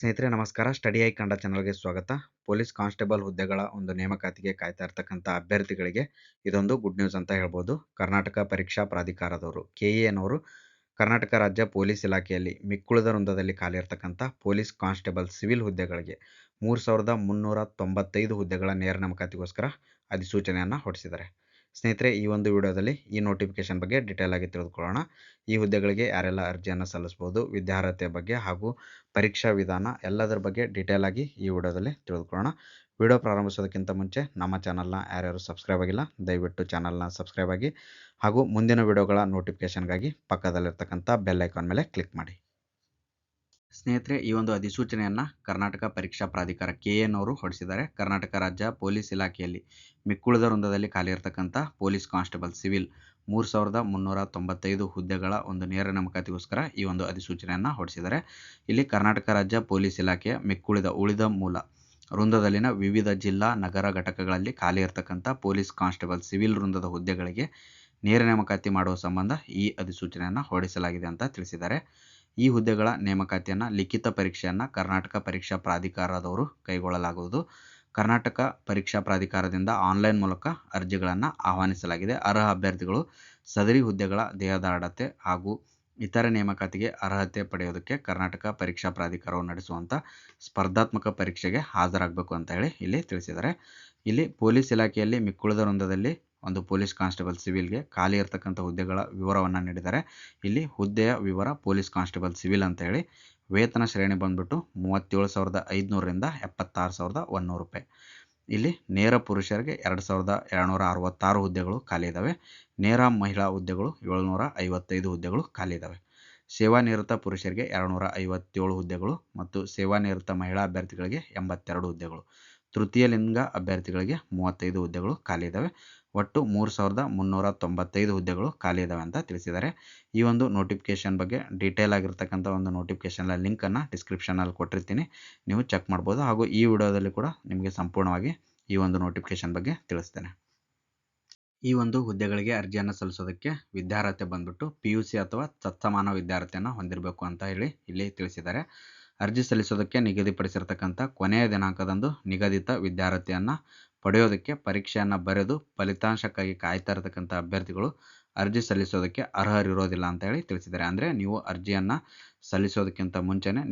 ಸ್ನೇಹಿತರೆ ನಮಸ್ಕಾರ. Study I Kannada ಚಾನಲ್‌ಗೆ ಸ್ವಾಗತ. ಪೊಲೀಸ್ ಕಾನ್ಸ್ಟೇಬಲ್ ಹುದ್ದೆಗಳ ಒಂದು ನೇಮಕಾತಿಗೆ ಕಾಯ್ತಾ ಇರ್ತಕ್ಕಂಥ ಅಭ್ಯರ್ಥಿಗಳಿಗೆ ಇದೊಂದು ಗುಡ್ ನ್ಯೂಸ್ ಅಂತ ಹೇಳ್ಬೋದು. ಕರ್ನಾಟಕ ಪರೀಕ್ಷಾ ಪ್ರಾಧಿಕಾರದವರು ಕೆಎಎನವರು ಕರ್ನಾಟಕ ರಾಜ್ಯ ಪೊಲೀಸ್ ಇಲಾಖೆಯಲ್ಲಿ ಮಿಕ್ಕುಳಿದ ವೃಂದದಲ್ಲಿ ಖಾಲಿ ಇರತಕ್ಕಂಥ ಪೊಲೀಸ್ ಕಾನ್ಸ್ಟೇಬಲ್ ಸಿವಿಲ್ ಹುದ್ದೆಗಳಿಗೆ 3,395 ಹುದ್ದೆಗಳ ನೇರ ನೇಮಕಾತಿಗೋಸ್ಕರ ಅಧಿಸೂಚನೆಯನ್ನು ಹೊರಡಿಸಿದ್ದಾರೆ. ಸ್ನೇಹಿತರೆ, ಈ ಒಂದು ವಿಡಿಯೋದಲ್ಲಿ ಈ ನೋಟಿಫಿಕೇಶನ್ ಬಗ್ಗೆ ಡೀಟೇಲ್ ಆಗಿ ತಿಳಿದುಕೊಳ್ಳೋಣ. ಈ ಹುದ್ದೆಗಳಿಗೆ ಯಾರೆಲ್ಲ ಅರ್ಜಿಯನ್ನು ಸಲ್ಲಿಸಬಹುದು, ವಿದ್ಯಾರ್ಹತೆ ಬಗ್ಗೆ ಹಾಗೂ ಪರೀಕ್ಷಾ ವಿಧಾನ ಎಲ್ಲದರ ಬಗ್ಗೆ ಡೀಟೇಲ್ ಆಗಿ ಈ ವಿಡಿಯೋದಲ್ಲಿ ತಿಳಿದುಕೊಳ್ಳೋಣ. ವಿಡಿಯೋ ಪ್ರಾರಂಭಿಸೋದಕ್ಕಿಂತ ಮುಂಚೆ ನಮ್ಮ ಚಾನಲ್ನ ಯಾರ್ಯಾರು ಸಬ್ಸ್ಕ್ರೈಬ್ ಆಗಿಲ್ಲ ದಯವಿಟ್ಟು ಚಾನಲ್ನ ಸಬ್ಸ್ಕ್ರೈಬ್ ಆಗಿ ಹಾಗೂ ಮುಂದಿನ ವಿಡಿಯೋಗಳ ನೋಟಿಫಿಕೇಶನ್ಗಾಗಿ ಪಕ್ಕದಲ್ಲಿರ್ತಕ್ಕಂಥ ಬೆಲ್ ಐಕಾನ್ ಮೇಲೆ ಕ್ಲಿಕ್ ಮಾಡಿ. ಸ್ನೇಹಿತರೆ, ಈ ಒಂದು ಅಧಿಸೂಚನೆಯನ್ನು ಕರ್ನಾಟಕ ಪರೀಕ್ಷಾ ಪ್ರಾಧಿಕಾರ ಕೆಎಎನವರು ಹೊರಡಿಸಿದ್ದಾರೆ. ಕರ್ನಾಟಕ ರಾಜ್ಯ ಪೊಲೀಸ್ ಇಲಾಖೆಯಲ್ಲಿ ಮಿಕ್ಕುಳಿದ ವೃಂದದಲ್ಲಿ ಖಾಲಿ ಇರತಕ್ಕಂಥ ಪೊಲೀಸ್ ಕಾನ್ಸ್ಟೇಬಲ್ ಸಿವಿಲ್ 3,395 ಹುದ್ದೆಗಳ ಒಂದು ನೇರ ನೇಮಕಾತಿಗೋಸ್ಕರ ಈ ಒಂದು ಅಧಿಸೂಚನೆಯನ್ನು ಹೊರಡಿಸಿದ್ದಾರೆ. ಇಲ್ಲಿ ಕರ್ನಾಟಕ ರಾಜ್ಯ ಪೊಲೀಸ್ ಇಲಾಖೆಯ ಉಳಿದ ಮೂಲ ವೃಂದದಲ್ಲಿನ ವಿವಿಧ ಜಿಲ್ಲಾ ನಗರ ಘಟಕಗಳಲ್ಲಿ ಖಾಲಿ ಇರತಕ್ಕಂಥ ಪೊಲೀಸ್ ಕಾನ್ಸ್ಟೇಬಲ್ ಸಿವಿಲ್ ವೃಂದದ ಹುದ್ದೆಗಳಿಗೆ ನೇರ ನೇಮಕಾತಿ ಮಾಡುವ ಸಂಬಂಧ ಈ ಅಧಿಸೂಚನೆಯನ್ನು ಹೊರಡಿಸಲಾಗಿದೆ ಅಂತ ತಿಳಿಸಿದ್ದಾರೆ. ಈ ಹುದ್ದೆಗಳ ನೇಮಕಾತಿಯನ್ನು ಲಿಖಿತ ಪರೀಕ್ಷೆಯನ್ನು ಕರ್ನಾಟಕ ಪರೀಕ್ಷಾ ಪ್ರಾಧಿಕಾರದವರು ಕೈಗೊಳ್ಳಲಾಗುವುದು. ಕರ್ನಾಟಕ ಪರೀಕ್ಷಾ ಪ್ರಾಧಿಕಾರದಿಂದ ಆನ್ಲೈನ್ ಮೂಲಕ ಅರ್ಜಿಗಳನ್ನು ಆಹ್ವಾನಿಸಲಾಗಿದೆ. ಅರ್ಹ ಅಭ್ಯರ್ಥಿಗಳು ಸದರಿ ಹುದ್ದೆಗಳ ದೇಹದಾಢ್ಯತೆ ಹಾಗೂ ಇತರ ನೇಮಕಾತಿಗೆ ಅರ್ಹತೆ ಪಡೆಯೋದಕ್ಕೆ ಕರ್ನಾಟಕ ಪರೀಕ್ಷಾ ಪ್ರಾಧಿಕಾರವು ನಡೆಸುವಂಥ ಸ್ಪರ್ಧಾತ್ಮಕ ಪರೀಕ್ಷೆಗೆ ಹಾಜರಾಗಬೇಕು ಅಂತ ಹೇಳಿ ಇಲ್ಲಿ ತಿಳಿಸಿದ್ದಾರೆ. ಇಲ್ಲಿ ಪೊಲೀಸ್ ಇಲಾಖೆಯಲ್ಲಿ ಮಿಕ್ಕುಳಿದ ವೃಂದದಲ್ಲಿ ಒಂದು ಪೊಲೀಸ್ ಕಾನ್ಸ್ಟೇಬಲ್ ಸಿವಿಲ್ಗೆ ಖಾಲಿ ಇರತಕ್ಕಂಥ ಹುದ್ದೆಗಳ ವಿವರವನ್ನು ನೀಡಿದ್ದಾರೆ. ಇಲ್ಲಿ ಹುದ್ದೆಯ ವಿವರ ಪೊಲೀಸ್ ಕಾನ್ಸ್ಟೇಬಲ್ ಸಿವಿಲ್ ಅಂತ ಹೇಳಿ ವೇತನ ಶ್ರೇಣಿ ಬಂದ್ಬಿಟ್ಟು 37,500ರಿಂದ 76,100 ರೂಪಾಯಿ. ಇಲ್ಲಿ ನೇರ ಪುರುಷರಿಗೆ 2,766 ಹುದ್ದೆಗಳು ಖಾಲಿ ಇದ್ದಾವೆ. ನೇರ ಮಹಿಳಾ ಹುದ್ದೆಗಳು 755 ಹುದ್ದೆಗಳು ಖಾಲಿ ಇದ್ದಾವೆ. ಸೇವಾನಿವೃತ್ತ ಪುರುಷರಿಗೆ 257 ಹುದ್ದೆಗಳು ಮತ್ತು ಸೇವಾನಿವೃತ್ತ ಮಹಿಳಾ ಅಭ್ಯರ್ಥಿಗಳಿಗೆ 82 ಹುದ್ದೆಗಳು. ತೃತೀಯ ಲಿಂಗ ಅಭ್ಯರ್ಥಿಗಳಿಗೆ 35 ಹುದ್ದೆಗಳು ಖಾಲಿ ಇದ್ದಾವೆ. ಒಟ್ಟು 3,395 ಹುದ್ದೆಗಳು ಖಾಲಿ ಇದ್ದಾವೆ ಅಂತ ತಿಳಿಸಿದ್ದಾರೆ. ಈ ಒಂದು ನೋಟಿಫಿಕೇಶನ್ ಬಗ್ಗೆ ಡೀಟೇಲ್ ಆಗಿರ್ತಕ್ಕಂಥ ಒಂದು ನೋಟಿಫಿಕೇಶನ್ ಲಿಂಕನ್ನು ಡಿಸ್ಕ್ರಿಪ್ಷನಲ್ಲಿ ಕೊಟ್ಟಿರ್ತೀನಿ, ನೀವು ಚೆಕ್ ಮಾಡ್ಬೋದು. ಹಾಗೂ ಈ ವಿಡಿಯೋದಲ್ಲಿ ಕೂಡ ನಿಮಗೆ ಸಂಪೂರ್ಣವಾಗಿ ಈ ಒಂದು ನೋಟಿಫಿಕೇಶನ್ ಬಗ್ಗೆ ತಿಳಿಸ್ತೇನೆ. ಈ ಒಂದು ಹುದ್ದೆಗಳಿಗೆ ಅರ್ಜಿಯನ್ನು ಸಲ್ಲಿಸೋದಕ್ಕೆ ವಿದ್ಯಾರ್ಹತೆ ಬಂದ್ಬಿಟ್ಟು PUC ಅಥವಾ ತತ್ಸಮಾನ ವಿದ್ಯಾರ್ಹತೆಯನ್ನು ಹೊಂದಿರಬೇಕು ಅಂತ ಹೇಳಿ ಇಲ್ಲಿ ತಿಳಿಸಿದ್ದಾರೆ. ಅರ್ಜಿ ಸಲ್ಲಿಸೋದಕ್ಕೆ ನಿಗದಿಪಡಿಸಿರ್ತಕ್ಕಂಥ ಕೊನೆಯ ದಿನಾಂಕದಂದು ನಿಗದಿತ ವಿದ್ಯಾರ್ಹತೆಯನ್ನು ಪಡೆಯೋದಕ್ಕೆ ಪರೀಕ್ಷೆಯನ್ನು ಬರೆದು ಫಲಿತಾಂಶಕ್ಕಾಗಿ ಕಾಯ್ತಾ ಇರತಕ್ಕಂಥ ಅಭ್ಯರ್ಥಿಗಳು ಅರ್ಜಿ ಸಲ್ಲಿಸೋದಕ್ಕೆ ಅರ್ಹರಿರೋದಿಲ್ಲ ಅಂತ ಹೇಳಿ ತಿಳಿಸಿದ್ದಾರೆ. ಅಂದರೆ ನೀವು ಅರ್ಜಿಯನ್ನು ಸಲ್ಲಿಸೋದಕ್ಕಿಂತ ಮುಂಚೆನೇ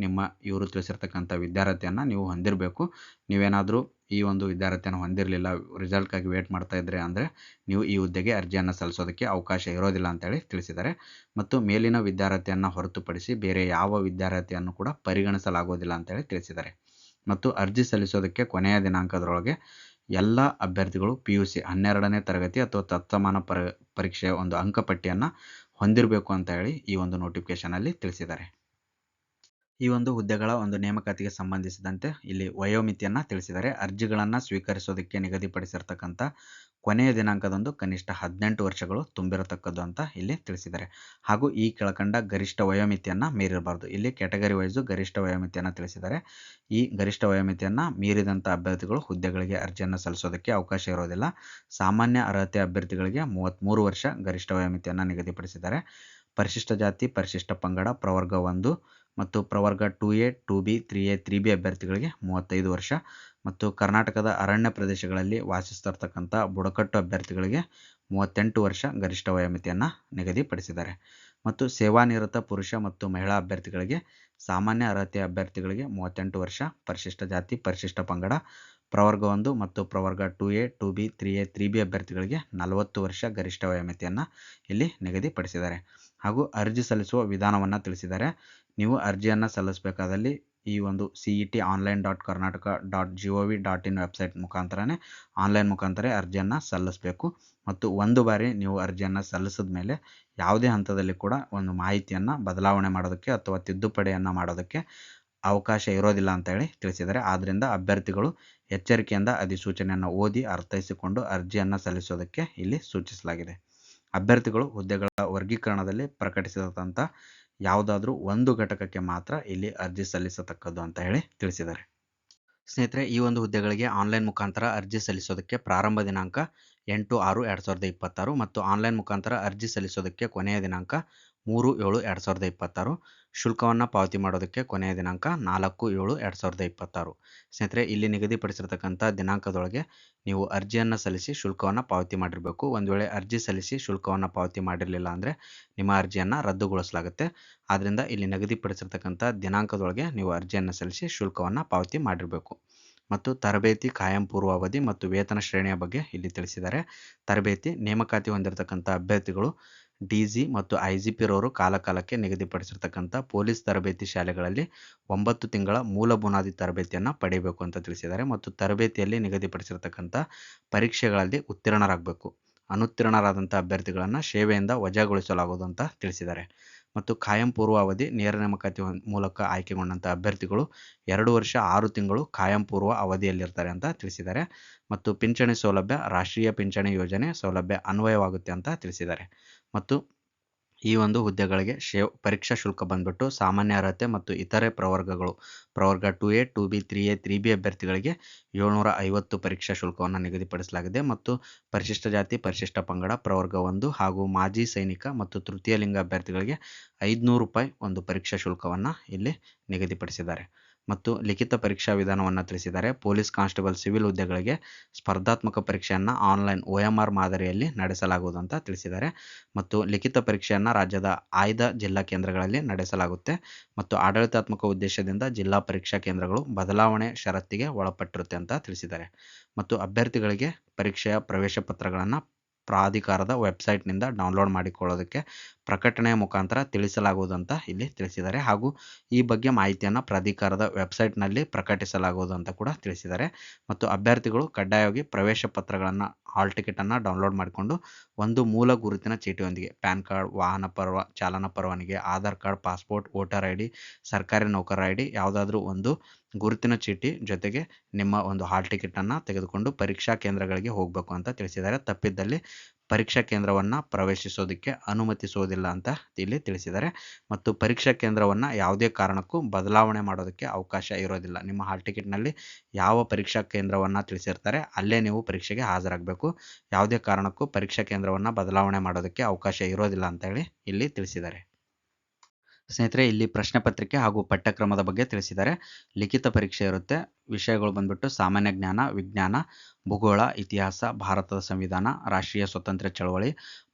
ಇವರು ತಿಳಿಸಿರ್ತಕ್ಕಂಥ ವಿದ್ಯಾರ್ಹತೆಯನ್ನು ನೀವು ಹೊಂದಿರಬೇಕು. ನೀವೇನಾದರೂ ಈ ಒಂದು ವಿದ್ಯಾರ್ಹತೆಯನ್ನು ಹೊಂದಿರಲಿಲ್ಲ, ರಿಸಲ್ಟ್ಗಾಗಿ ವೇಟ್ ಮಾಡ್ತಾ ಇದ್ದರೆ ಅಂದರೆ ನೀವು ಈ ಹುದ್ದೆಗೆ ಅರ್ಜಿಯನ್ನು ಸಲ್ಲಿಸೋದಕ್ಕೆ ಅವಕಾಶ ಇರೋದಿಲ್ಲ ಅಂತೇಳಿ ತಿಳಿಸಿದ್ದಾರೆ. ಮತ್ತು ಮೇಲಿನ ವಿದ್ಯಾರ್ಹತೆಯನ್ನು ಹೊರತುಪಡಿಸಿ ಬೇರೆ ಯಾವ ವಿದ್ಯಾರ್ಹತೆಯನ್ನು ಕೂಡ ಪರಿಗಣಿಸಲಾಗೋದಿಲ್ಲ ಅಂತೇಳಿ ತಿಳಿಸಿದ್ದಾರೆ. ಮತ್ತು ಅರ್ಜಿ ಸಲ್ಲಿಸೋದಕ್ಕೆ ಕೊನೆಯ ದಿನಾಂಕದೊಳಗೆ ಎಲ್ಲ ಅಭ್ಯರ್ಥಿಗಳು PUC 12ನೇ ತರಗತಿ ಅಥವಾ ತತ್ಸಮಾನ ಪರೀಕ್ಷೆಯ ಒಂದು ಅಂಕಪಟ್ಟಿಯನ್ನು ಹೊಂದಿರಬೇಕು ಅಂತ ಹೇಳಿ ಈ ಒಂದು ನೋಟಿಫಿಕೇಶನಲ್ಲಿ ತಿಳಿಸಿದ್ದಾರೆ. ಈ ಒಂದು ಹುದ್ದೆಗಳ ಒಂದು ನೇಮಕಾತಿಗೆ ಸಂಬಂಧಿಸಿದಂತೆ ಇಲ್ಲಿ ವಯೋಮಿತಿಯನ್ನು ತಿಳಿಸಿದ್ದಾರೆ. ಅರ್ಜಿಗಳನ್ನು ಸ್ವೀಕರಿಸೋದಕ್ಕೆ ನಿಗದಿಪಡಿಸಿರ್ತಕ್ಕಂಥ ಕೊನೆಯ ದಿನಾಂಕದಂದು ಕನಿಷ್ಠ 18 ವರ್ಷಗಳು ತುಂಬಿರತಕ್ಕದ್ದು ಅಂತ ಇಲ್ಲಿ ತಿಳಿಸಿದ್ದಾರೆ. ಹಾಗೂ ಈ ಕೆಳಕಂಡ ಗರಿಷ್ಠ ವಯೋಮಿತಿಯನ್ನು ಮೀರಿರಬಾರ್ದು. ಇಲ್ಲಿ ಕ್ಯಾಟಗರಿ ವೈಸು ಗರಿಷ್ಠ ವಯೋಮಿತಿಯನ್ನು ತಿಳಿಸಿದ್ದಾರೆ. ಈ ಗರಿಷ್ಠ ವಯೋಮಿತಿಯನ್ನು ಮೀರಿದಂಥ ಅಭ್ಯರ್ಥಿಗಳು ಹುದ್ದೆಗಳಿಗೆ ಅರ್ಜಿಯನ್ನು ಸಲ್ಲಿಸೋದಕ್ಕೆ ಅವಕಾಶ ಇರೋದಿಲ್ಲ. ಸಾಮಾನ್ಯ ಅರ್ಹತೆ ಅಭ್ಯರ್ಥಿಗಳಿಗೆ 33 ವರ್ಷ ಗರಿಷ್ಠ ವಯೋಮಿತಿಯನ್ನು ನಿಗದಿಪಡಿಸಿದ್ದಾರೆ. ಪರಿಶಿಷ್ಟ ಜಾತಿ, ಪರಿಶಿಷ್ಟ ಪಂಗಡ, ಪ್ರವರ್ಗ 1 ಮತ್ತು ಪ್ರವರ್ಗ 2A, 2B, 3A, 3B ಅಭ್ಯರ್ಥಿಗಳಿಗೆ 35 ವರ್ಷ ಮತ್ತು ಕರ್ನಾಟಕದ ಅರಣ್ಯ ಪ್ರದೇಶಗಳಲ್ಲಿ ವಾಸಿಸ್ತಿರ್ತಕ್ಕಂಥ ಬುಡಕಟ್ಟು ಅಭ್ಯರ್ಥಿಗಳಿಗೆ 38 ವರ್ಷ ಗರಿಷ್ಠ ವಯೋಮಿತಿಯನ್ನು ನಿಗದಿಪಡಿಸಿದ್ದಾರೆ. ಮತ್ತು ಸೇವಾನಿವೃತ್ತ ಪುರುಷ ಮತ್ತು ಮಹಿಳಾ ಅಭ್ಯರ್ಥಿಗಳಿಗೆ ಸಾಮಾನ್ಯ ಅರ್ಹತೆ ಅಭ್ಯರ್ಥಿಗಳಿಗೆ 38 ವರ್ಷ, ಪರಿಶಿಷ್ಟ ಜಾತಿ, ಪರಿಶಿಷ್ಟ ಪಂಗಡ, ಪ್ರವರ್ಗ 1 ಮತ್ತು ಪ್ರವರ್ಗ 2A, 2B, 3A, 3B ಅಭ್ಯರ್ಥಿಗಳಿಗೆ 40 ವರ್ಷ ಗರಿಷ್ಠ ವಯೋಮಿತಿಯನ್ನು ಇಲ್ಲಿ ನಿಗದಿಪಡಿಸಿದ್ದಾರೆ. ಹಾಗೂ ಅರ್ಜಿ ಸಲ್ಲಿಸುವ ವಿಧಾನವನ್ನು ತಿಳಿಸಿದ್ದಾರೆ. ನೀವು ಅರ್ಜಿಯನ್ನು ಸಲ್ಲಿಸಬೇಕಾದಲ್ಲಿ ಈ ಒಂದು cet.online.karnataka.gov.in ವೆಬ್ಸೈಟ್ ಮುಖಾಂತರನೇ ಆನ್ಲೈನ್ ಮುಖಾಂತರ ಅರ್ಜಿಯನ್ನು ಸಲ್ಲಿಸಬೇಕು. ಮತ್ತು ಒಂದು ಬಾರಿ ನೀವು ಅರ್ಜಿಯನ್ನು ಸಲ್ಲಿಸಿದ ಮೇಲೆ ಯಾವುದೇ ಹಂತದಲ್ಲಿ ಕೂಡ ಒಂದು ಮಾಹಿತಿಯನ್ನು ಬದಲಾವಣೆ ಮಾಡೋದಕ್ಕೆ ಅಥವಾ ತಿದ್ದುಪಡಿಯನ್ನು ಮಾಡೋದಕ್ಕೆ ಅವಕಾಶ ಇರೋದಿಲ್ಲ ಅಂತ ಹೇಳಿ ತಿಳಿಸಿದ್ದಾರೆ. ಆದ್ದರಿಂದ ಅಭ್ಯರ್ಥಿಗಳು ಎಚ್ಚರಿಕೆಯಿಂದ ಅಧಿಸೂಚನೆಯನ್ನು ಓದಿ ಅರ್ಥೈಸಿಕೊಂಡು ಅರ್ಜಿಯನ್ನು ಸಲ್ಲಿಸೋದಕ್ಕೆ ಇಲ್ಲಿ ಸೂಚಿಸಲಾಗಿದೆ. ಅಭ್ಯರ್ಥಿಗಳು ಹುದ್ದೆಗಳ ವರ್ಗೀಕರಣದಲ್ಲಿ ಪ್ರಕಟಿಸಿದಂಥ ಯಾವುದಾದ್ರೂ ಒಂದು ಘಟಕಕ್ಕೆ ಮಾತ್ರ ಇಲ್ಲಿ ಅರ್ಜಿ ಸಲ್ಲಿಸತಕ್ಕದ್ದು ಅಂತ ಹೇಳಿ ತಿಳಿಸಿದ್ದಾರೆ. ಸ್ನೇಹಿತರೆ, ಈ ಒಂದು ಹುದ್ದೆಗಳಿಗೆ ಆನ್ಲೈನ್ ಮುಖಾಂತರ ಅರ್ಜಿ ಸಲ್ಲಿಸೋದಕ್ಕೆ ಪ್ರಾರಂಭ ದಿನಾಂಕ 8/6/2026 ಮತ್ತು ಆನ್ಲೈನ್ ಮುಖಾಂತರ ಅರ್ಜಿ ಸಲ್ಲಿಸೋದಕ್ಕೆ ಕೊನೆಯ ದಿನಾಂಕ 3/7/2026. ಶುಲ್ಕವನ್ನು ಪಾವತಿ ಮಾಡೋದಕ್ಕೆ ಕೊನೆಯ ದಿನಾಂಕ 4/7/2026. ಸ್ನೇಹಿತರೆ, ಇಲ್ಲಿ ನಿಗದಿಪಡಿಸಿರ್ತಕ್ಕಂಥ ದಿನಾಂಕದೊಳಗೆ ನೀವು ಅರ್ಜಿಯನ್ನು ಸಲ್ಲಿಸಿ ಶುಲ್ಕವನ್ನು ಪಾವತಿ ಮಾಡಿರಬೇಕು. ಒಂದು ವೇಳೆ ಅರ್ಜಿ ಸಲ್ಲಿಸಿ ಶುಲ್ಕವನ್ನು ಪಾವತಿ ಮಾಡಿರಲಿಲ್ಲ ಅಂದರೆ ನಿಮ್ಮ ಅರ್ಜಿಯನ್ನು ರದ್ದುಗೊಳಿಸಲಾಗುತ್ತೆ. ಆದ್ದರಿಂದ ಇಲ್ಲಿ ನಿಗದಿಪಡಿಸಿರ್ತಕ್ಕಂಥ ದಿನಾಂಕದೊಳಗೆ ನೀವು ಅರ್ಜಿಯನ್ನು ಸಲ್ಲಿಸಿ ಶುಲ್ಕವನ್ನು ಪಾವತಿ ಮಾಡಿರಬೇಕು. ಮತ್ತು ತರಬೇತಿ ಕಾಯಂ ಪೂರ್ವಾವಧಿ ಮತ್ತು ವೇತನ ಶ್ರೇಣಿಯ ಬಗ್ಗೆ ಇಲ್ಲಿ ತಿಳಿಸಿದ್ದಾರೆ. ತರಬೇತಿ ನೇಮಕಾತಿ ಹೊಂದಿರತಕ್ಕಂಥ ಅಭ್ಯರ್ಥಿಗಳು ಡಿಜಿ ಮತ್ತು ಐಜಿಪಿ ರವರು ಕಾಲಕಾಲಕ್ಕೆ ನಿಗದಿಪಡಿಸಿರ್ತಕ್ಕಂಥ ಪೊಲೀಸ್ ತರಬೇತಿ ಶಾಲೆಗಳಲ್ಲಿ 9 ತಿಂಗಳ ಮೂಲ ಬುನಾದಿ ತರಬೇತಿಯನ್ನು ಪಡೆಯಬೇಕು ಅಂತ ತಿಳಿಸಿದ್ದಾರೆ. ಮತ್ತು ತರಬೇತಿಯಲ್ಲಿ ನಿಗದಿಪಡಿಸಿರ್ತಕ್ಕಂಥ ಪರೀಕ್ಷೆಗಳಲ್ಲಿ ಉತ್ತೀರ್ಣರಾಗಬೇಕು. ಅನುತ್ತೀರ್ಣರಾದಂಥ ಅಭ್ಯರ್ಥಿಗಳನ್ನು ಸೇವೆಯಿಂದ ವಜಾಗೊಳಿಸಲಾಗುವುದು ಅಂತ ತಿಳಿಸಿದ್ದಾರೆ. ಮತ್ತು ಕಾಯಂ ಪೂರ್ವಾವಧಿ ನೇರ ನೇಮಕಾತಿ ಮೂಲಕ ಆಯ್ಕೆಗೊಂಡಂಥ ಅಭ್ಯರ್ಥಿಗಳು 2 ವರ್ಷ 6 ತಿಂಗಳು ಕಾಯಂ ಪೂರ್ವ ಅವಧಿಯಲ್ಲಿರ್ತಾರೆ ಅಂತ ತಿಳಿಸಿದ್ದಾರೆ. ಮತ್ತು ಪಿಂಚಣಿ ಸೌಲಭ್ಯ ರಾಷ್ಟ್ರೀಯ ಪಿಂಚಣಿ ಯೋಜನೆ ಸೌಲಭ್ಯ ಅನ್ವಯವಾಗುತ್ತೆ ಅಂತ ತಿಳಿಸಿದ್ದಾರೆ. ಮತ್ತು ಈ ಒಂದು ಹುದ್ದೆಗಳಿಗೆ ಪರೀಕ್ಷಾ ಶುಲ್ಕ ಬಂದ್ಬಿಟ್ಟು ಸಾಮಾನ್ಯ ಅರ್ಹತೆ ಮತ್ತು ಇತರೆ ಪ್ರವರ್ಗಗಳು ಪ್ರವರ್ಗ 2A 2B 3A 3B ಅಭ್ಯರ್ಥಿಗಳಿಗೆ 750 ಪರೀಕ್ಷಾ ಶುಲ್ಕವನ್ನು ನಿಗದಿಪಡಿಸಲಾಗಿದೆ. ಮತ್ತು ಪರಿಶಿಷ್ಟ ಜಾತಿ ಪರಿಶಿಷ್ಟ ಪಂಗಡ ಪ್ರವರ್ಗ 1 ಹಾಗೂ ಮಾಜಿ ಸೈನಿಕ ಮತ್ತು ತೃತೀಯ ಲಿಂಗ ಅಭ್ಯರ್ಥಿಗಳಿಗೆ 500 ರೂಪಾಯಿ ಒಂದು ಪರೀಕ್ಷಾ ಶುಲ್ಕವನ್ನು ಇಲ್ಲಿ ನಿಗದಿಪಡಿಸಿದ್ದಾರೆ. ಮತ್ತು ಲಿಖಿತ ಪರೀಕ್ಷಾ ವಿಧಾನವನ್ನು ತಿಳಿಸಿದ್ದಾರೆ. ಪೊಲೀಸ್ ಕಾನ್ಸ್ಟೇಬಲ್ ಸಿವಿಲ್ ಹುದ್ದೆಗಳಿಗೆ ಸ್ಪರ್ಧಾತ್ಮಕ ಪರೀಕ್ಷೆಯನ್ನು ಆನ್ಲೈನ್ OMR ಮಾದರಿಯಲ್ಲಿ ನಡೆಸಲಾಗುವುದು ಅಂತ ತಿಳಿಸಿದ್ದಾರೆ. ಮತ್ತು ಲಿಖಿತ ಪರೀಕ್ಷೆಯನ್ನು ರಾಜ್ಯದ ಆಯ್ದ ಜಿಲ್ಲಾ ಕೇಂದ್ರಗಳಲ್ಲಿ ನಡೆಸಲಾಗುತ್ತೆ. ಮತ್ತು ಆಡಳಿತಾತ್ಮಕ ಉದ್ದೇಶದಿಂದ ಜಿಲ್ಲಾ ಪರೀಕ್ಷಾ ಕೇಂದ್ರಗಳು ಬದಲಾವಣೆ ಷರತ್ತಿಗೆ ಒಳಪಟ್ಟಿರುತ್ತೆ ಅಂತ ತಿಳಿಸಿದ್ದಾರೆ. ಮತ್ತು ಅಭ್ಯರ್ಥಿಗಳಿಗೆ ಪರೀಕ್ಷೆಯ ಪ್ರವೇಶ ಪತ್ರಗಳನ್ನು ಪ್ರಾಧಿಕಾರದ ವೆಬ್ಸೈಟ್ನಿಂದ ಡೌನ್ಲೋಡ್ ಮಾಡಿಕೊಳ್ಳೋದಕ್ಕೆ ಪ್ರಕಟಣೆಯ ಮುಖಾಂತರ ತಿಳಿಸಲಾಗುವುದು ಅಂತ ಇಲ್ಲಿ ತಿಳಿಸಿದ್ದಾರೆ. ಹಾಗೂ ಈ ಬಗ್ಗೆ ಮಾಹಿತಿಯನ್ನು ಪ್ರಾಧಿಕಾರದ ವೆಬ್ಸೈಟ್ನಲ್ಲಿ ಪ್ರಕಟಿಸಲಾಗುವುದು ಅಂತ ಕೂಡ ತಿಳಿಸಿದ್ದಾರೆ. ಮತ್ತು ಅಭ್ಯರ್ಥಿಗಳು ಕಡ್ಡಾಯವಾಗಿ ಪ್ರವೇಶ ಪತ್ರಗಳನ್ನು ಹಾಲ್ ಟಿಕೆಟನ್ನು ಡೌನ್ಲೋಡ್ ಮಾಡಿಕೊಂಡು ಒಂದು ಮೂಲ ಗುರುತಿನ ಚೀಟಿಯೊಂದಿಗೆ ಪ್ಯಾನ್ ಕಾರ್ಡ್, ವಾಹನ ಚಾಲನಾ ಪರವಾನಗಿ, Aadhaar card, passport, voter ID, ಸರ್ಕಾರಿ ನೌಕರರ ID ಯಾವುದಾದ್ರೂ ಒಂದು ಗುರುತಿನ ಚೀಟಿ ಜೊತೆಗೆ ನಿಮ್ಮ ಒಂದು ಹಾಲ್ ಟಿಕೆಟನ್ನು ತೆಗೆದುಕೊಂಡು ಪರೀಕ್ಷಾ ಕೇಂದ್ರಗಳಿಗೆ ಹೋಗಬೇಕು ಅಂತ ತಿಳಿಸಿದ್ದಾರೆ. ತಪ್ಪಿದ್ದಲ್ಲಿ ಪರೀಕ್ಷಾ ಕೇಂದ್ರವನ್ನು ಪ್ರವೇಶಿಸೋದಕ್ಕೆ ಅನುಮತಿಸುವುದಿಲ್ಲ ಅಂತ ಇಲ್ಲಿ ತಿಳಿಸಿದ್ದಾರೆ. ಮತ್ತು ಪರೀಕ್ಷಾ ಕೇಂದ್ರವನ್ನು ಯಾವುದೇ ಕಾರಣಕ್ಕೂ ಬದಲಾವಣೆ ಮಾಡೋದಕ್ಕೆ ಅವಕಾಶ ಇರೋದಿಲ್ಲ. ನಿಮ್ಮ ಹಾಲ್ ಟಿಕೆಟ್ನಲ್ಲಿ ಯಾವ ಪರೀಕ್ಷಾ ಕೇಂದ್ರವನ್ನು ತಿಳಿಸಿರ್ತಾರೆ ಅಲ್ಲೇ ನೀವು ಪರೀಕ್ಷೆಗೆ ಹಾಜರಾಗಬೇಕು. ಯಾವುದೇ ಕಾರಣಕ್ಕೂ ಪರೀಕ್ಷಾ ಕೇಂದ್ರವನ್ನು ಬದಲಾವಣೆ ಮಾಡೋದಕ್ಕೆ ಅವಕಾಶ ಇರೋದಿಲ್ಲ ಅಂತ ಹೇಳಿ ಇಲ್ಲಿ ತಿಳಿಸಿದ್ದಾರೆ. ಸ್ನೇಹಿತರೆ, ಇಲ್ಲಿ ಪ್ರಶ್ನೆ ಪತ್ರಿಕೆ ಹಾಗೂ ಪಠ್ಯಕ್ರಮದ ಬಗ್ಗೆ ತಿಳಿಸಿದ್ದಾರೆ. ಲಿಖಿತ ಪರೀಕ್ಷೆ ಇರುತ್ತೆ. ವಿಷಯಗಳು ಬಂದ್ಬಿಟ್ಟು ಸಾಮಾನ್ಯ ಜ್ಞಾನ, ವಿಜ್ಞಾನ, ಭೂಗೋಳ, ಇತಿಹಾಸ, ಭಾರತದ ಸಂವಿಧಾನ, ರಾಷ್ಟ್ರೀಯ ಸ್ವಾತಂತ್ರ್ಯ ಚಳವಳಿ,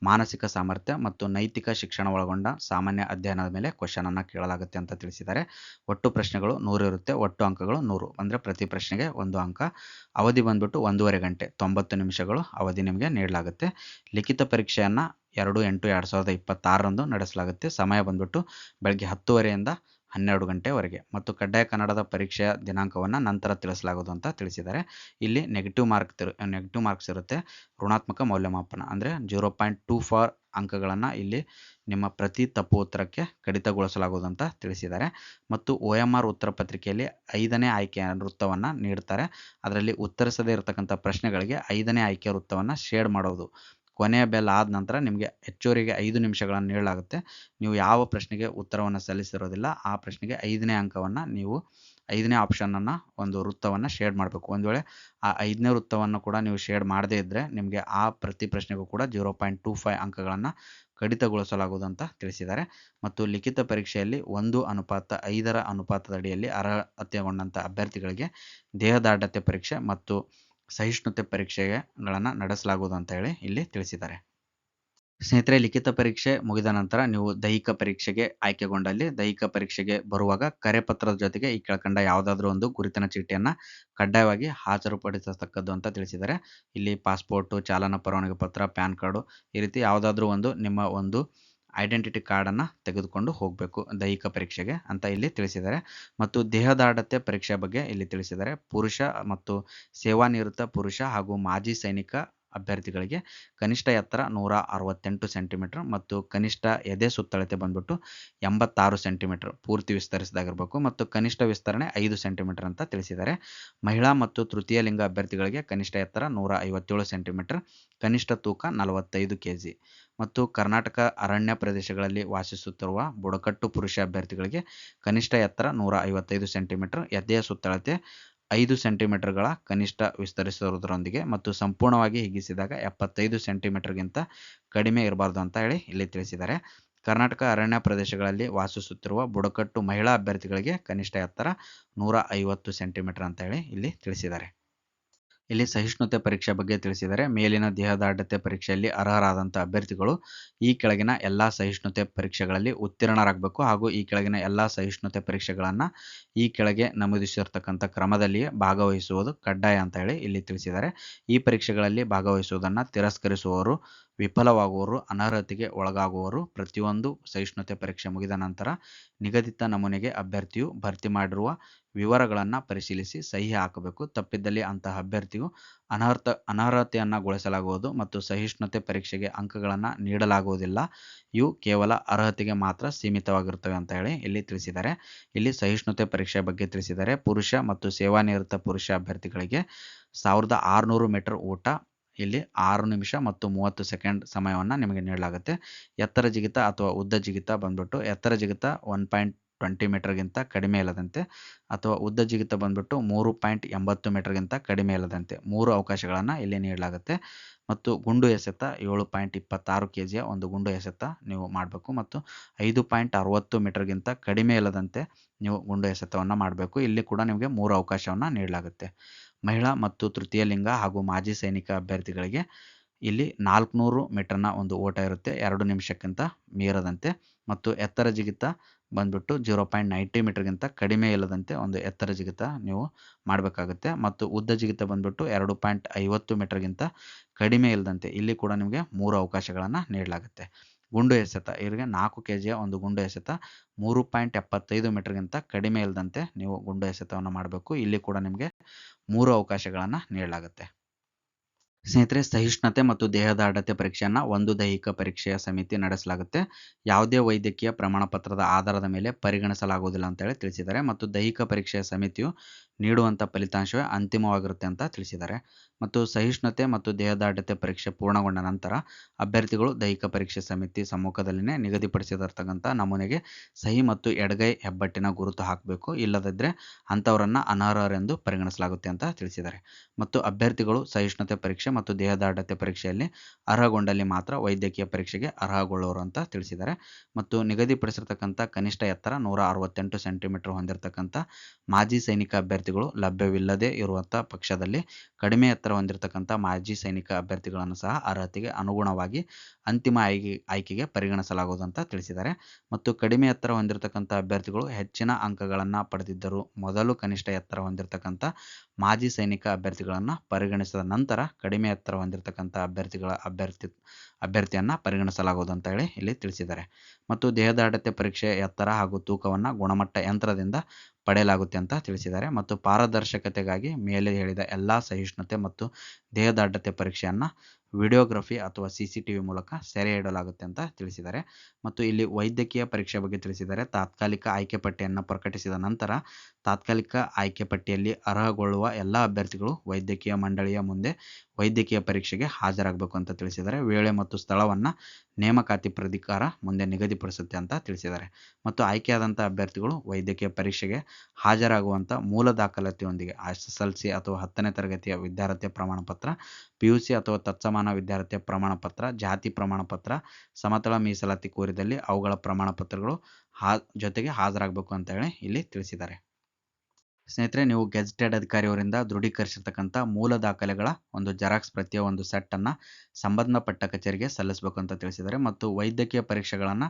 ಮಾನಸಿಕ ಸಾಮರ್ಥ್ಯ ಮತ್ತು ನೈತಿಕ ಶಿಕ್ಷಣ ಒಳಗೊಂಡ ಸಾಮಾನ್ಯ ಅಧ್ಯಯನದ ಮೇಲೆ ಕ್ವಶನನ್ನು ಕೇಳಲಾಗುತ್ತೆ ಅಂತ ತಿಳಿಸಿದ್ದಾರೆ. ಒಟ್ಟು ಪ್ರಶ್ನೆಗಳು 100 ಇರುತ್ತೆ. ಒಟ್ಟು ಅಂಕಗಳು 100 ಅಂದರೆ ಪ್ರತಿ ಪ್ರಶ್ನೆಗೆ 1 ಅಂಕ. ಅವಧಿ ಬಂದ್ಬಿಟ್ಟು 1.5 ಗಂಟೆ 90 ನಿಮಿಷಗಳು ಅವಧಿ ನಿಮಗೆ ನೀಡಲಾಗುತ್ತೆ. ಲಿಖಿತ ಪರೀಕ್ಷೆಯನ್ನು 2/8/2026 ನಡೆಸಲಾಗುತ್ತೆ. ಸಮಯ ಬಂದ್ಬಿಟ್ಟು ಬೆಳಗ್ಗೆ 10:30ಯಿಂದ 12 ಗಂಟೆವರೆಗೆ. ಮತ್ತು ಕಡ್ಡಾಯ ಕನ್ನಡದ ಪರೀಕ್ಷೆಯ ದಿನಾಂಕವನ್ನು ನಂತರ ತಿಳಿಸಲಾಗುವುದು ಅಂತ ತಿಳಿಸಿದ್ದಾರೆ. ಇಲ್ಲಿ ನೆಗೆಟಿವ್ ಮಾರ್ಕ್ಸ್ ಇರುತ್ತೆ. ಋಣಾತ್ಮಕ ಮೌಲ್ಯಮಾಪನ ಅಂದರೆ 0.24 ಅಂಕಗಳನ್ನು ಇಲ್ಲಿ ನಿಮ್ಮ ಪ್ರತಿ ತಪ್ಪು ಉತ್ತರಕ್ಕೆ ಕಡಿತಗೊಳಿಸಲಾಗುವುದು ಅಂತ ತಿಳಿಸಿದ್ದಾರೆ. ಮತ್ತು OMR ಉತ್ತರ ಪತ್ರಿಕೆಯಲ್ಲಿ 5ನೇ ಆಯ್ಕೆಯ ವೃತ್ತವನ್ನು ನೀಡ್ತಾರೆ. ಅದರಲ್ಲಿ ಉತ್ತರಿಸದೇ ಇರತಕ್ಕಂಥ ಪ್ರಶ್ನೆಗಳಿಗೆ 5ನೇ ಆಯ್ಕೆಯ ವೃತ್ತವನ್ನು ಶೇಡ್ ಮಾಡೋದು. ಕೊನೆಯ ಬೆಲ್ ಆದ ನಂತರ ನಿಮಗೆ ಹೆಚ್ಚುವರಿಗೆ 5 ನಿಮಿಷಗಳನ್ನು ನೀಡಲಾಗುತ್ತೆ. ನೀವು ಯಾವ ಪ್ರಶ್ನೆಗೆ ಉತ್ತರವನ್ನು ಸಲ್ಲಿಸಿರೋದಿಲ್ಲ ಆ ಪ್ರಶ್ನೆಗೆ 5ನೇ ಅಂಕವನ್ನು ನೀವು 5ನೇ ಆಪ್ಷನನ್ನು ಒಂದು ವೃತ್ತವನ್ನು ಶೇಡ್ ಮಾಡಬೇಕು. ಒಂದು ವೇಳೆ ಆ 5ನೇ ವೃತ್ತವನ್ನು ಕೂಡ ನೀವು ಶೇಡ್ ಮಾಡದೇ ಇದ್ದರೆ ನಿಮಗೆ ಆ ಪ್ರತಿ ಪ್ರಶ್ನೆಗೂ ಕೂಡ 0.25 ಅಂಕಗಳನ್ನು ಕಡಿತಗೊಳಿಸಲಾಗುವುದು ಅಂತ ತಿಳಿಸಿದ್ದಾರೆ. ಮತ್ತು ಲಿಖಿತ ಪರೀಕ್ಷೆಯಲ್ಲಿ 1:5 ಅನುಪಾತದಡಿಯಲ್ಲಿ ಅರ್ಹತೆಗೊಂಡಂಥ ಅಭ್ಯರ್ಥಿಗಳಿಗೆ ದೇಹದಾಢ್ಯತೆ ಪರೀಕ್ಷೆ ಮತ್ತು ಸಹಿಷ್ಣುತೆ ಪರೀಕ್ಷೆಗಳನ್ನು ನಡೆಸಲಾಗುವುದು ಅಂತ ಹೇಳಿ ಇಲ್ಲಿ ತಿಳಿಸಿದ್ದಾರೆ. ಸ್ನೇಹಿತರೆ, ಲಿಖಿತ ಪರೀಕ್ಷೆ ಮುಗಿದ ನಂತರ ನೀವು ದೈಹಿಕ ಪರೀಕ್ಷೆಗೆ ಆಯ್ಕೆಗೊಂಡಲ್ಲಿ ದೈಹಿಕ ಪರೀಕ್ಷೆಗೆ ಬರುವಾಗ ಕರೆಪತ್ರದ ಜೊತೆಗೆ ಈ ಕೆಳಕಂಡ ಯಾವುದಾದ್ರೂ ಒಂದು ಗುರುತಿನ ಚೀಟಿಯನ್ನು ಕಡ್ಡಾಯವಾಗಿ ಹಾಜರುಪಡಿಸತಕ್ಕದ್ದು ಅಂತ ತಿಳಿಸಿದ್ದಾರೆ. ಇಲ್ಲಿ ಪಾಸ್ಪೋರ್ಟು, ಚಾಲನಾ ಪರವಾನಗಿ ಪತ್ರ, ಪ್ಯಾನ್ ಕಾರ್ಡು ಈ ರೀತಿ ಯಾವುದಾದ್ರೂ ಒಂದು ನಿಮ್ಮ ಒಂದು ಐಡೆಂಟಿಟಿ ಕಾರ್ಡನ್ನು ತೆಗೆದುಕೊಂಡು ಹೋಗಬೇಕು ದೈಹಿಕ ಪರೀಕ್ಷೆಗೆ ಅಂತ ಇಲ್ಲಿ ತಿಳಿಸಿದ್ದಾರೆ. ಮತ್ತು ದೇಹದಾಢ್ಯತೆ ಪರೀಕ್ಷೆ ಬಗ್ಗೆ ಇಲ್ಲಿ ತಿಳಿಸಿದ್ದಾರೆ. ಪುರುಷ ಮತ್ತು ಸೇವಾನಿವೃತ್ತ ಪುರುಷ ಹಾಗೂ ಮಾಜಿ ಸೈನಿಕ ಅಭ್ಯರ್ಥಿಗಳಿಗೆ ಕನಿಷ್ಠ ಎತ್ತರ 168 ಸೆಂಟಿಮೀಟರ್ ಮತ್ತು ಕನಿಷ್ಠ ಎದೆ ಸುತ್ತಳತೆ ಬಂದ್ಬಿಟ್ಟು 86 ಸೆಂಟಿಮೀಟರ್ ಪೂರ್ತಿ ವಿಸ್ತರಿಸಿದಾಗಿರಬೇಕು. ಮತ್ತು ಕನಿಷ್ಠ ವಿಸ್ತರಣೆ 5 ಸೆಂಟಿಮೀಟರ್ ಅಂತ ತಿಳಿಸಿದ್ದಾರೆ. ಮಹಿಳಾ ಮತ್ತು ತೃತೀಯ ಲಿಂಗ ಅಭ್ಯರ್ಥಿಗಳಿಗೆ ಕನಿಷ್ಠ ಎತ್ತರ 157 ಸೆಂಟಿಮೀಟರ್, ಕನಿಷ್ಠ ತೂಕ 45 kg. ಮತ್ತು ಕರ್ನಾಟಕ ಅರಣ್ಯ ಪ್ರದೇಶಗಳಲ್ಲಿ ವಾಸಿಸುತ್ತಿರುವ ಬುಡಕಟ್ಟು ಪುರುಷ ಅಭ್ಯರ್ಥಿಗಳಿಗೆ ಕನಿಷ್ಠ ಎತ್ತರ 155 ಸೆಂಟಿಮೀಟರ್, ಎದೆಯ ಸುತ್ತಳತೆ 5 ಸೆಂಟಿಮೀಟರ್ಗಳ ಕನಿಷ್ಠ ವಿಸ್ತರಿಸುವುದರೊಂದಿಗೆ ಮತ್ತು ಸಂಪೂರ್ಣವಾಗಿ ಹಿಗ್ಗಿಸಿದಾಗ 75 ಸೆಂಟಿಮೀಟರ್ಗಿಂತ ಕಡಿಮೆ ಇರಬಾರ್ದು ಅಂತ ಹೇಳಿ ಇಲ್ಲಿ ತಿಳಿಸಿದ್ದಾರೆ. ಕರ್ನಾಟಕ ಅರಣ್ಯ ಪ್ರದೇಶಗಳಲ್ಲಿ ವಾಸಿಸುತ್ತಿರುವ ಬುಡಕಟ್ಟು ಮಹಿಳಾ ಅಭ್ಯರ್ಥಿಗಳಿಗೆ ಕನಿಷ್ಠ ಎತ್ತರ 150 ಸೆಂಟಿಮೀಟರ್ ಅಂತ ಹೇಳಿ ಇಲ್ಲಿ ತಿಳಿಸಿದ್ದಾರೆ. ಇಲ್ಲಿ ಸಹಿಷ್ಣುತೆ ಪರೀಕ್ಷೆ ಬಗ್ಗೆ ತಿಳಿಸಿದರೆ, ಮೇಲಿನ ದೇಹದಾಢ್ಯತೆ ಪರೀಕ್ಷೆಯಲ್ಲಿ ಅರ್ಹರಾದಂಥ ಅಭ್ಯರ್ಥಿಗಳು ಈ ಕೆಳಗಿನ ಎಲ್ಲ ಸಹಿಷ್ಣುತೆ ಪರೀಕ್ಷೆಗಳಲ್ಲಿ ಉತ್ತೀರ್ಣರಾಗಬೇಕು ಹಾಗೂ ಈ ಕೆಳಗಿನ ಎಲ್ಲ ಸಹಿಷ್ಣುತೆ ಪರೀಕ್ಷೆಗಳನ್ನು ಈ ಕೆಳಗೆ ನಮೂದಿಸಿರ್ತಕ್ಕಂಥ ಕ್ರಮದಲ್ಲಿಯೇ ಭಾಗವಹಿಸುವುದು ಕಡ್ಡಾಯ ಅಂತ ಹೇಳಿ ಇಲ್ಲಿ ತಿಳಿಸಿದ್ದಾರೆ. ಈ ಪರೀಕ್ಷೆಗಳಲ್ಲಿ ಭಾಗವಹಿಸುವುದನ್ನು ತಿರಸ್ಕರಿಸುವವರು, ವಿಫಲವಾಗುವವರು, ಅನರ್ಹತೆಗೆ ಒಳಗಾಗುವವರು ಪ್ರತಿಯೊಂದು ಸಹಿಷ್ಣುತೆ ಪರೀಕ್ಷೆ ಮುಗಿದ ನಂತರ ನಿಗದಿತ ನಮೂನೆಗೆ ಅಭ್ಯರ್ಥಿಯು ಭರ್ತಿ ಮಾಡಿರುವ ವಿವರಗಳನ್ನು ಪರಿಶೀಲಿಸಿ ಸಹಿ ಹಾಕಬೇಕು. ತಪ್ಪಿದ್ದಲ್ಲಿ ಅಂತಹ ಅಭ್ಯರ್ಥಿಯು ಅನರ್ಹತೆಯನ್ನು ಗೊಳಿಸಲಾಗುವುದು ಮತ್ತು ಸಹಿಷ್ಣುತೆ ಪರೀಕ್ಷೆಗೆ ಅಂಕಗಳನ್ನು ನೀಡಲಾಗುವುದಿಲ್ಲ. ಇವು ಕೇವಲ ಅರ್ಹತೆಗೆ ಮಾತ್ರ ಸೀಮಿತವಾಗಿರುತ್ತವೆ ಅಂತ ಹೇಳಿ ಇಲ್ಲಿ ತಿಳಿಸಿದ್ದಾರೆ. ಇಲ್ಲಿ ಸಹಿಷ್ಣುತೆ ಪರೀಕ್ಷೆ ಬಗ್ಗೆ ತಿಳಿಸಿದ್ದಾರೆ. ಪುರುಷ ಮತ್ತು ಸೇವಾನಿವೃತ್ತ ಪುರುಷ ಅಭ್ಯರ್ಥಿಗಳಿಗೆ 1600 ಮೀಟರ್ ಓಟ, ಇಲ್ಲಿ 6 ನಿಮಿಷ ಮತ್ತು 30 ಸೆಕೆಂಡ್ ಸಮಯವನ್ನು ನಿಮಗೆ ನೀಡಲಾಗುತ್ತೆ. ಎತ್ತರ ಜಿಗಿತ ಅಥವಾ ಉದ್ದ ಜಿಗಿತ ಬಂದ್ಬಿಟ್ಟು ಎತ್ತರ ಜಿಗಿತ 1.20 ಮೀಟರ್ಗಿಂತ ಕಡಿಮೆ ಇಲ್ಲದಂತೆ ಅಥವಾ ಉದ್ದ ಜಿಗಿತ ಬಂದ್ಬಿಟ್ಟು 3.80 ಮೀಟರ್ಗಿಂತ ಕಡಿಮೆ ಇಲ್ಲದಂತೆ 3 ಅವಕಾಶಗಳನ್ನು ಇಲ್ಲಿ ನೀಡಲಾಗುತ್ತೆ. ಮತ್ತು ಗುಂಡು ಎಸೆತ 7.26 kgಯ ಒಂದು ಗುಂಡು ಎಸೆತ ನೀವು ಮಾಡಬೇಕು ಮತ್ತು 5.60 ಮೀಟರ್ಗಿಂತ ಕಡಿಮೆ ಇಲ್ಲದಂತೆ ನೀವು ಗುಂಡು ಎಸೆತವನ್ನು ಮಾಡಬೇಕು. ಇಲ್ಲಿ ಕೂಡ ನಿಮಗೆ 3 ಅವಕಾಶವನ್ನು ನೀಡಲಾಗುತ್ತೆ. ಮಹಿಳಾ ಮತ್ತು ತೃತೀಯ ಲಿಂಗ ಹಾಗೂ ಮಾಜಿ ಸೈನಿಕ ಅಭ್ಯರ್ಥಿಗಳಿಗೆ ಇಲ್ಲಿ 400 ಮೀಟರ್ನ ಒಂದು ಓಟ ಇರುತ್ತೆ, 2 ನಿಮಿಷಕ್ಕಿಂತ ಮೀರದಂತೆ. ಮತ್ತು ಎತ್ತರ ಜಿಗಿತ ಬಂದ್ಬಿಟ್ಟು 0.90 ಮೀಟರ್ಗಿಂತ ಕಡಿಮೆ ಇಲ್ಲದಂತೆ ಒಂದು ಎತ್ತರ ಜಿಗಿತ ನೀವು ಮಾಡಬೇಕಾಗುತ್ತೆ. ಮತ್ತು ಉದ್ದ ಜಿಗಿತ ಬಂದ್ಬಿಟ್ಟು 2.50 ಮೀಟರ್ಗಿಂತ ಕಡಿಮೆ ಇಲ್ಲದಂತೆ ಇಲ್ಲಿ ಕೂಡ ನಿಮಗೆ 3 ಅವಕಾಶಗಳನ್ನು ನೀಡಲಾಗುತ್ತೆ. ಗುಂಡು ಎಸೆತ ಇವರಿಗೆ 4 kgಯ ಒಂದು ಗುಂಡು ಎಸೆತ 3.75 ಮೀಟರ್ಗಿಂತ ಕಡಿಮೆ ಇಲ್ಲದಂತೆ ನೀವು ಗುಂಡು ಎಸೆತವನ್ನು ಮಾಡಬೇಕು. ಇಲ್ಲಿ ಕೂಡ ನಿಮಗೆ 3 ಅವಕಾಶಗಳನ್ನು ನೀಡಲಾಗುತ್ತೆ. ಸ್ನೇಹಿತರೆ, ಸಹಿಷ್ಣುತೆ ಮತ್ತು ದೇಹದಾಢ್ಯತೆ ಪರೀಕ್ಷೆಯನ್ನು ಒಂದು ದೈಹಿಕ ಪರೀಕ್ಷೆಯ ಸಮಿತಿ ನಡೆಸಲಾಗುತ್ತೆ. ಯಾವುದೇ ವೈದ್ಯಕೀಯ ಪ್ರಮಾಣ ಪತ್ರದ ಆಧಾರದ ಮೇಲೆ ಪರಿಗಣಿಸಲಾಗುವುದಿಲ್ಲ ಅಂತೇಳಿ ತಿಳಿಸಿದ್ದಾರೆ. ಮತ್ತು ದೈಹಿಕ ಪರೀಕ್ಷೆಯ ಸಮಿತಿಯು ನೀಡುವಂಥ ಫಲಿತಾಂಶವೇ ಅಂತಿಮವಾಗಿರುತ್ತೆ ಅಂತ ತಿಳಿಸಿದ್ದಾರೆ. ಮತ್ತು ಸಹಿಷ್ಣುತೆ ಮತ್ತು ದೇಹದಾಢ್ಯತೆ ಪರೀಕ್ಷೆ ಪೂರ್ಣಗೊಂಡ ನಂತರ ಅಭ್ಯರ್ಥಿಗಳು ದೈಹಿಕ ಪರೀಕ್ಷೆ ಸಮಿತಿ ಸಮ್ಮುಖದಲ್ಲಿನೇ ನಿಗದಿಪಡಿಸಿರ್ತಕ್ಕಂಥ ನಮೂನೆಗೆ ಸಹಿ ಮತ್ತು ಎಡಗೈ ಹೆಬ್ಬಟ್ಟಿನ ಗುರುತು ಹಾಕಬೇಕು. ಇಲ್ಲದಿದ್ದರೆ ಅಂಥವರನ್ನು ಅನರ್ಹರೆಂದು ಪರಿಗಣಿಸಲಾಗುತ್ತೆ ಅಂತ ತಿಳಿಸಿದ್ದಾರೆ. ಮತ್ತು ಅಭ್ಯರ್ಥಿಗಳು ಸಹಿಷ್ಣುತೆ ಪರೀಕ್ಷೆ ಮತ್ತು ದೇಹದಾಢ್ಯತೆ ಪರೀಕ್ಷೆಯಲ್ಲಿ ಅರ್ಹಗೊಂಡಲ್ಲಿ ಮಾತ್ರ ವೈದ್ಯಕೀಯ ಪರೀಕ್ಷೆಗೆ ಅರ್ಹಗೊಳ್ಳುವರು ಅಂತ ತಿಳಿಸಿದ್ದಾರೆ. ಮತ್ತು ನಿಗದಿಪಡಿಸಿರ್ತಕ್ಕಂಥ ಕನಿಷ್ಠ ಎತ್ತರ 168 ಸೆಂಟಿಮೀಟರ್ ಹೊಂದಿರತಕ್ಕಂಥ ಮಾಜಿ ಸೈನಿಕ ಅಭ್ಯರ್ಥಿಗಳು ಲಭ್ಯವಿಲ್ಲದೆ ಇರುವಂಥ ಪಕ್ಷದಲ್ಲಿ ಕಡಿಮೆ ಎತ್ತರ ಹೊಂದಿರತಕ್ಕಂಥ ಮಾಜಿ ಸೈನಿಕ ಅಭ್ಯರ್ಥಿಗಳನ್ನು ಸಹ ಅರ್ಹತೆಗೆ ಅನುಗುಣವಾಗಿ ಅಂತಿಮ ಆಯ್ಕೆಗೆ ಪರಿಗಣಿಸಲಾಗುವುದು ಅಂತ ತಿಳಿಸಿದ್ದಾರೆ. ಮತ್ತು ಕಡಿಮೆ ಎತ್ತರ ಹೊಂದಿರತಕ್ಕಂಥ ಅಭ್ಯರ್ಥಿಗಳು ಹೆಚ್ಚಿನ ಅಂಕಗಳನ್ನು ಪಡೆದಿದ್ದರೂ ಮೊದಲು ಕನಿಷ್ಠ ಎತ್ತರ ಹೊಂದಿರತಕ್ಕಂಥ ಮಾಜಿ ಸೈನಿಕ ಅಭ್ಯರ್ಥಿಗಳನ್ನು ಪರಿಗಣಿಸಿದ ನಂತರ ಕಡಿಮೆ ಎತ್ತರ ಹೊಂದಿರತಕ್ಕಂಥ ಅಭ್ಯರ್ಥಿಯನ್ನು ಪರಿಗಣಿಸಲಾಗುವುದು ಅಂತ ಹೇಳಿ ಇಲ್ಲಿ ತಿಳಿಸಿದ್ದಾರೆ. ಮತ್ತು ದೇಹದಾಢ್ಯತೆ ಪರೀಕ್ಷೆಯ ಎತ್ತರ ಹಾಗೂ ತೂಕವನ್ನು ಗುಣಮಟ್ಟ ಯಂತ್ರದಿಂದ ಪಡೆಯಲಾಗುತ್ತೆ ಅಂತ ತಿಳಿಸಿದ್ದಾರೆ. ಮತ್ತು ಪಾರದರ್ಶಕತೆಗಾಗಿ ಮೇಲೆ ಹೇಳಿದ ಎಲ್ಲ ಸಹಿಷ್ಣುತೆ ಮತ್ತು ದೇಹದಾಢ್ಯತೆ ಪರೀಕ್ಷೆಯನ್ನು ವಿಡಿಯೋಗ್ರಫಿ ಅಥವಾ CCTV ಮೂಲಕ ಸೆರೆ ಹಿಡಿಯಲಾಗುತ್ತೆ ಅಂತ ತಿಳಿಸಿದ್ದಾರೆ. ಮತ್ತು ಇಲ್ಲಿ ವೈದ್ಯಕೀಯ ಪರೀಕ್ಷೆ ಬಗ್ಗೆ ತಿಳಿಸಿದ್ದಾರೆ. ತಾತ್ಕಾಲಿಕ ಆಯ್ಕೆ ಪಟ್ಟಿಯನ್ನು ಪ್ರಕಟಿಸಿದ ನಂತರ ತಾತ್ಕಾಲಿಕ ಆಯ್ಕೆ ಪಟ್ಟಿಯಲ್ಲಿ ಅರ್ಹಗೊಳ್ಳುವ ಎಲ್ಲ ಅಭ್ಯರ್ಥಿಗಳು ವೈದ್ಯಕೀಯ ಮಂಡಳಿಯ ಮುಂದೆ ವೈದ್ಯಕೀಯ ಪರೀಕ್ಷೆಗೆ ಹಾಜರಾಗಬೇಕು ಅಂತ ತಿಳಿಸಿದ್ದಾರೆ. ವೇಳೆ ಮತ್ತು ಸ್ಥಳವನ್ನು ನೇಮಕಾತಿ ಪ್ರಾಧಿಕಾರ ಮುಂದೆ ನಿಗದಿಪಡಿಸುತ್ತೆ ಅಂತ ತಿಳಿಸಿದ್ದಾರೆ. ಮತ್ತು ಆಯ್ಕೆಯಾದಂಥ ಅಭ್ಯರ್ಥಿಗಳು ವೈದ್ಯಕೀಯ ಪರೀಕ್ಷೆಗೆ ಹಾಜರಾಗುವಂಥ ಮೂಲ ದಾಖಲಾತಿಯೊಂದಿಗೆ SSLC ಅಥವಾ 10ನೇ ತರಗತಿಯ ವಿದ್ಯಾರ್ಥಿಯ ಪ್ರಮಾಣಪತ್ರ, PUC ಅಥವಾ ತತ್ಸಮಾನ ವಿದ್ಯಾರ್ಥಿಯ ಪ್ರಮಾಣಪತ್ರ, ಜಾತಿ ಪ್ರಮಾಣಪತ್ರ, ಸಮತಳ ಮೀಸಲಾತಿ ಕೋರಿದಲ್ಲಿ ಅವುಗಳ ಪ್ರಮಾಣಪತ್ರಗಳು ಜೊತೆಗೆ ಹಾಜರಾಗಬೇಕು ಅಂತ ಹೇಳಿ ಇಲ್ಲಿ ತಿಳಿಸಿದ್ದಾರೆ. ಸ್ನೇಹಿತರೆ, ನೀವು ಗೆಜೆಟೆಡ್ ಅಧಿಕಾರಿಯವರಿಂದ ದೃಢೀಕರಿಸಿರ್ತಕ್ಕಂಥ ಮೂಲ ದಾಖಲೆಗಳ ಒಂದು ಜೆರಾಕ್ಸ್ ಪ್ರತಿಯ ಒಂದು ಸೆಟ್ಟನ್ನು ಸಂಬಂಧಪಟ್ಟ ಕಚೇರಿಗೆ ಸಲ್ಲಿಸಬೇಕು ಅಂತ ತಿಳಿಸಿದ್ದಾರೆ. ಮತ್ತು ವೈದ್ಯಕೀಯ ಪರೀಕ್ಷೆಗಳನ್ನು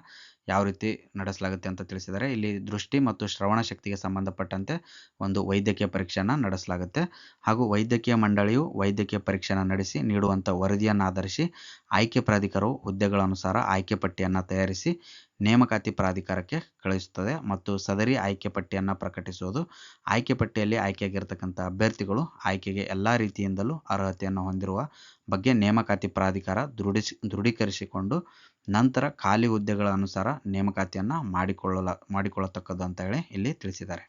ಯಾವ ರೀತಿ ನಡೆಸಲಾಗುತ್ತೆ ಅಂತ ತಿಳಿಸಿದ್ದಾರೆ. ಇಲ್ಲಿ ದೃಷ್ಟಿ ಮತ್ತು ಶ್ರವಣ ಶಕ್ತಿಗೆ ಸಂಬಂಧಪಟ್ಟಂತೆ ಒಂದು ವೈದ್ಯಕೀಯ ಪರೀಕ್ಷೆಯನ್ನು ನಡೆಸಲಾಗುತ್ತೆ. ಹಾಗೂ ವೈದ್ಯಕೀಯ ಮಂಡಳಿಯು ವೈದ್ಯಕೀಯ ಪರೀಕ್ಷೆಯನ್ನು ನಡೆಸಿ ನೀಡುವಂಥ ವರದಿಯನ್ನು ಆಧರಿಸಿ ಆಯ್ಕೆ ಪ್ರಾಧಿಕಾರವು ಹುದ್ದೆಗಳ ಅನುಸಾರ ಆಯ್ಕೆ ಪಟ್ಟಿಯನ್ನು ತಯಾರಿಸಿ ನೇಮಕಾತಿ ಪ್ರಾಧಿಕಾರಕ್ಕೆ ಕಳುಹಿಸುತ್ತದೆ. ಮತ್ತು ಸದರಿ ಆಯ್ಕೆ ಪಟ್ಟಿಯನ್ನು ಪ್ರಕಟಿಸುವುದು ಆಯ್ಕೆ ಪಟ್ಟಿಯಲ್ಲಿ ಆಯ್ಕೆಯಾಗಿರ್ತಕ್ಕಂಥ ಅಭ್ಯರ್ಥಿಗಳು ಆಯ್ಕೆಗೆ ಎಲ್ಲ ರೀತಿಯಿಂದಲೂ ಅರ್ಹತೆಯನ್ನು ಹೊಂದಿರುವ ಬಗ್ಗೆ ನೇಮಕಾತಿ ಪ್ರಾಧಿಕಾರ ದೃಢೀಕರಿಸಿಕೊಂಡು ನಂತರ ಖಾಲಿ ಹುದ್ದೆಗಳ ಅನುಸಾರ ನೇಮಕಾತಿಯನ್ನು ಮಾಡಿಕೊಳ್ಳತಕ್ಕದ್ದು ಅಂತ ಹೇಳಿ ಇಲ್ಲಿ ತಿಳಿಸಿದ್ದಾರೆ.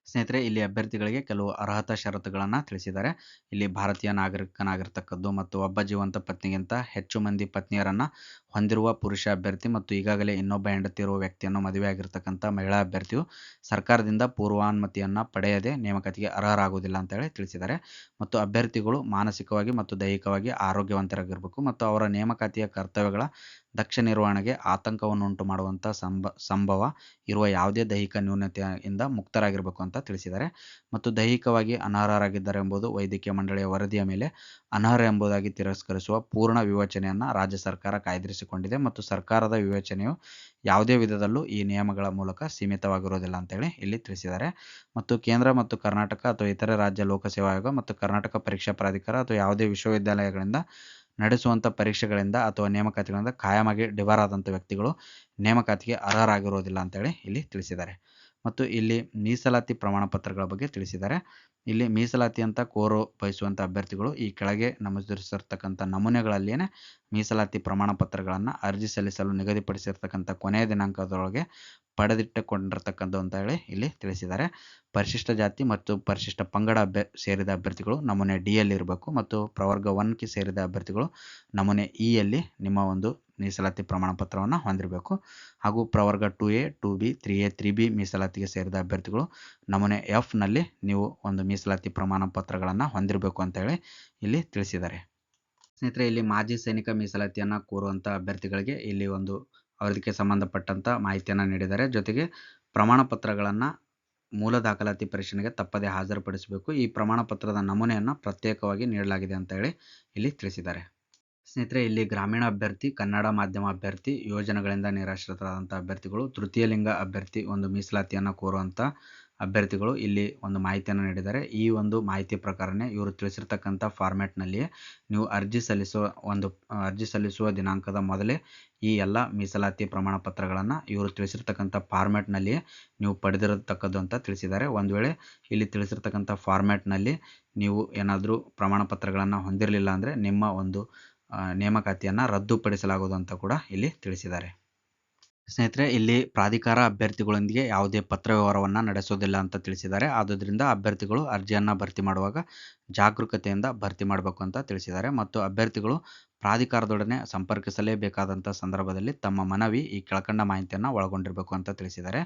ಸ್ನೇಹಿತರೆ, ಇಲ್ಲಿ ಅಭ್ಯರ್ಥಿಗಳಿಗೆ ಕೆಲವು ಅರ್ಹತಾ ಷರತ್ತುಗಳನ್ನು ತಿಳಿಸಿದ್ದಾರೆ. ಇಲ್ಲಿ ಭಾರತೀಯ ನಾಗರಿಕನಾಗಿರ್ತಕ್ಕದ್ದು ಮತ್ತು ಒಬ್ಬ ಜೀವಂತ ಪತ್ನಿಗಿಂತ ಹೆಚ್ಚು ಮಂದಿ ಪತ್ನಿಯರನ್ನು ಹೊಂದಿರುವ ಪುರುಷ ಅಭ್ಯರ್ಥಿ ಮತ್ತು ಈಗಾಗಲೇ ಇನ್ನೊಬ್ಬ ಹೆಂಡತಿ ಇರುವ ವ್ಯಕ್ತಿಯನ್ನು ಮದುವೆಯಾಗಿರ್ತಕ್ಕಂಥ ಮಹಿಳಾ ಅಭ್ಯರ್ಥಿಯು ಸರ್ಕಾರದಿಂದ ಪೂರ್ವಾನುಮತಿಯನ್ನು ಪಡೆಯದೆ ನೇಮಕಾತಿಗೆ ಅರ್ಹರಾಗುವುದಿಲ್ಲ ಅಂತೇಳಿ ತಿಳಿಸಿದ್ದಾರೆ. ಮತ್ತು ಅಭ್ಯರ್ಥಿಗಳು ಮಾನಸಿಕವಾಗಿ ಮತ್ತು ದೈಹಿಕವಾಗಿ ಆರೋಗ್ಯವಂತರಾಗಿರಬೇಕು ಮತ್ತು ಅವರ ನೇಮಕಾತಿಯ ಕರ್ತವ್ಯಗಳ ದಕ್ಷ ನಿರ್ವಹಣೆಗೆ ಆತಂಕವನ್ನುಂಟು ಮಾಡುವಂಥ ಸಂಭವ ಇರುವ ಯಾವುದೇ ದೈಹಿಕ ನ್ಯೂನತೆಯಿಂದ ಮುಕ್ತರಾಗಿರಬೇಕು ಅಂತ ತಿಳಿಸಿದ್ದಾರೆ. ಮತ್ತು ದೈಹಿಕವಾಗಿ ಅನರ್ಹರಾಗಿದ್ದಾರೆ ಎಂಬುದು ವೈದ್ಯಕೀಯ ಮಂಡಳಿಯ ವರದಿಯ ಮೇಲೆ ಅನರ್ಹ ಎಂಬುದಾಗಿ ತಿರಸ್ಕರಿಸುವ ಪೂರ್ಣ ವಿವೇಚನೆಯನ್ನು ರಾಜ್ಯ ಸರ್ಕಾರ ಕಾಯ್ದಿರಿಸಿಕೊಂಡಿದೆ ಮತ್ತು ಸರ್ಕಾರದ ವಿವೇಚನೆಯು ಯಾವುದೇ ವಿಧದಲ್ಲೂ ಈ ನಿಯಮಗಳ ಮೂಲಕ ಸೀಮಿತವಾಗಿರುವುದಿಲ್ಲ ಅಂತೇಳಿ ಇಲ್ಲಿ ತಿಳಿಸಿದ್ದಾರೆ. ಮತ್ತು ಕೇಂದ್ರ ಮತ್ತು ಕರ್ನಾಟಕ ಅಥವಾ ಇತರೆ ರಾಜ್ಯ ಲೋಕಸೇವಾ ಆಯೋಗ ಮತ್ತು ಕರ್ನಾಟಕ ಪರೀಕ್ಷಾ ಪ್ರಾಧಿಕಾರ ಅಥವಾ ಯಾವುದೇ ವಿಶ್ವವಿದ್ಯಾಲಯಗಳಿಂದ ನಡೆಸುವಂಥ ಪರೀಕ್ಷೆಗಳಿಂದ ಅಥವಾ ನೇಮಕಾತಿಗಳಿಂದ ಕಾಯಮಾಗಿ ಡಿಬಾರ್ ಆದಂಥ ವ್ಯಕ್ತಿಗಳು ನೇಮಕಾತಿಗೆ ಅರ್ಹರಾಗಿರುವುದಿಲ್ಲ ಅಂತೇಳಿ ಇಲ್ಲಿ ತಿಳಿಸಿದ್ದಾರೆ. ಮತ್ತು ಇಲ್ಲಿ ಮೀಸಲಾತಿ ಪ್ರಮಾಣ ಪತ್ರಗಳ ಬಗ್ಗೆ ತಿಳಿಸಿದ್ದಾರೆ. ಇಲ್ಲಿ ಮೀಸಲಾತಿ ಅಂತ ಬಯಸುವಂಥ ಅಭ್ಯರ್ಥಿಗಳು ಈ ಕೆಳಗೆ ನಮೂದಿಸಿರ್ತಕ್ಕಂಥ ನಮೂನೆಗಳಲ್ಲಿಯೇ ಮೀಸಲಾತಿ ಪ್ರಮಾಣ ಪತ್ರಗಳನ್ನು ಅರ್ಜಿ ಸಲ್ಲಿಸಲು ನಿಗದಿಪಡಿಸಿರ್ತಕ್ಕಂಥ ಕೊನೆಯ ದಿನಾಂಕದೊಳಗೆ ಪಡೆದಿಟ್ಟುಕೊಂಡಿರ್ತಕ್ಕಂಥ ಅಂತ ಹೇಳಿ ಇಲ್ಲಿ ತಿಳಿಸಿದ್ದಾರೆ. ಪರಿಶಿಷ್ಟ ಜಾತಿ ಮತ್ತು ಪರಿಶಿಷ್ಟ ಪಂಗಡ ಸೇರಿದ ಅಭ್ಯರ್ಥಿಗಳು ನಮೂನೆ ಡಿ ಯಲ್ಲಿ ಇರಬೇಕು ಮತ್ತು ಪ್ರವರ್ಗ 1ಕ್ಕೆ ಸೇರಿದ ಅಭ್ಯರ್ಥಿಗಳು ನಮೂನೆ ಇ ಯಲ್ಲಿ ನಿಮ್ಮ ಒಂದು ಮೀಸಲಾತಿ ಪ್ರಮಾಣ ಪತ್ರವನ್ನು ಹೊಂದಿರಬೇಕು. ಹಾಗೂ ಪ್ರವರ್ಗ 2A 2B 3A 3B ಮೀಸಲಾತಿಗೆ ಸೇರಿದ ಅಭ್ಯರ್ಥಿಗಳು ನಮೂನೆ ಎಫ್ನಲ್ಲಿ ನೀವು ಒಂದು ಮೀಸಲಾತಿ ಪ್ರಮಾಣ ಪತ್ರಗಳನ್ನು ಹೊಂದಿರಬೇಕು ಅಂತ ಹೇಳಿ ಇಲ್ಲಿ ತಿಳಿಸಿದ್ದಾರೆ. ಸ್ನೇಹಿತರೆ, ಇಲ್ಲಿ ಮಾಜಿ ಸೈನಿಕ ಮೀಸಲಾತಿಯನ್ನು ಕೋರುವಂಥ ಅಭ್ಯರ್ಥಿಗಳಿಗೆ ಇಲ್ಲಿ ಒಂದು ಅವರಿಗೆ ಸಂಬಂಧಪಟ್ಟಂಥ ಮಾಹಿತಿಯನ್ನು ನೀಡಿದ್ದಾರೆ. ಜೊತೆಗೆ ಪ್ರಮಾಣ ಪತ್ರಗಳನ್ನು ಮೂಲ ದಾಖಲಾತಿ ಪರಿಶೀಲನೆಗೆ ತಪ್ಪದೇ ಹಾಜರುಪಡಿಸಬೇಕು. ಈ ಪ್ರಮಾಣ ಪತ್ರದ ನಮೂನೆಯನ್ನು ಪ್ರತ್ಯೇಕವಾಗಿ ನೀಡಲಾಗಿದೆ ಅಂತ ಹೇಳಿ ಇಲ್ಲಿ ತಿಳಿಸಿದ್ದಾರೆ. ಸ್ನೇಹಿತರೆ, ಇಲ್ಲಿ ಗ್ರಾಮೀಣ ಅಭ್ಯರ್ಥಿ, ಕನ್ನಡ ಮಾಧ್ಯಮ ಅಭ್ಯರ್ಥಿ, ಯೋಜನೆಗಳಿಂದ ನಿರಾಶ್ರಿತರಾದಂಥ ಅಭ್ಯರ್ಥಿಗಳು, ತೃತೀಯ ಲಿಂಗ ಅಭ್ಯರ್ಥಿ ಒಂದು ಮೀಸಲಾತಿಯನ್ನು ಕೋರುವಂಥ ಅಭ್ಯರ್ಥಿಗಳು ಇಲ್ಲಿ ಒಂದು ಮಾಹಿತಿಯನ್ನು ನೀಡಿದ್ದಾರೆ. ಈ ಒಂದು ಮಾಹಿತಿ ಪ್ರಕಾರನೇ ಇವರು ತಿಳಿಸಿರ್ತಕ್ಕಂಥ ಫಾರ್ಮ್ಯಾಟ್ನಲ್ಲಿಯೇ ನೀವು ಅರ್ಜಿ ಸಲ್ಲಿಸುವ ದಿನಾಂಕದ ಮೊದಲೇ ಈ ಎಲ್ಲ ಮೀಸಲಾತಿ ಪ್ರಮಾಣ ಪತ್ರಗಳನ್ನು ಇವರು ತಿಳಿಸಿರ್ತಕ್ಕಂಥ ಫಾರ್ಮ್ಯಾಟ್ನಲ್ಲಿಯೇ ನೀವು ಪಡೆದಿರತಕ್ಕದ್ದು ಅಂತ ತಿಳಿಸಿದ್ದಾರೆ. ಒಂದು ವೇಳೆ ಇಲ್ಲಿ ತಿಳಿಸಿರ್ತಕ್ಕಂಥ ಫಾರ್ಮ್ಯಾಟ್ನಲ್ಲಿ ನೀವು ಏನಾದರೂ ಪ್ರಮಾಣ ಪತ್ರಗಳನ್ನು ಹೊಂದಿರಲಿಲ್ಲ ಅಂದರೆ ನಿಮ್ಮ ಒಂದು ನೇಮಕಾತಿಯನ್ನು ರದ್ದುಪಡಿಸಲಾಗುವುದು ಅಂತ ಕೂಡ ಇಲ್ಲಿ ತಿಳಿಸಿದ್ದಾರೆ. ಸ್ನೇಹಿತರೆ, ಇಲ್ಲಿ ಪ್ರಾಧಿಕಾರ ಅಭ್ಯರ್ಥಿಗಳೊಂದಿಗೆ ಯಾವುದೇ ಪತ್ರ ವ್ಯವಹಾರವನ್ನು ನಡೆಸೋದಿಲ್ಲ ಅಂತ ತಿಳಿಸಿದ್ದಾರೆ. ಆದುದರಿಂದ ಅಭ್ಯರ್ಥಿಗಳು ಅರ್ಜಿಯನ್ನು ಭರ್ತಿ ಮಾಡುವಾಗ ಜಾಗರೂಕತೆಯಿಂದ ಭರ್ತಿ ಮಾಡಬೇಕು ಅಂತ ತಿಳಿಸಿದ್ದಾರೆ. ಮತ್ತು ಅಭ್ಯರ್ಥಿಗಳು ಪ್ರಾಧಿಕಾರದೊಡನೆ ಸಂಪರ್ಕಿಸಲೇಬೇಕಾದಂಥ ಸಂದರ್ಭದಲ್ಲಿ ತಮ್ಮ ಮನವಿ ಈ ಕೆಳಕಂಡ ಮಾಹಿತಿಯನ್ನು ಒಳಗೊಂಡಿರಬೇಕು ಅಂತ ತಿಳಿಸಿದ್ದಾರೆ.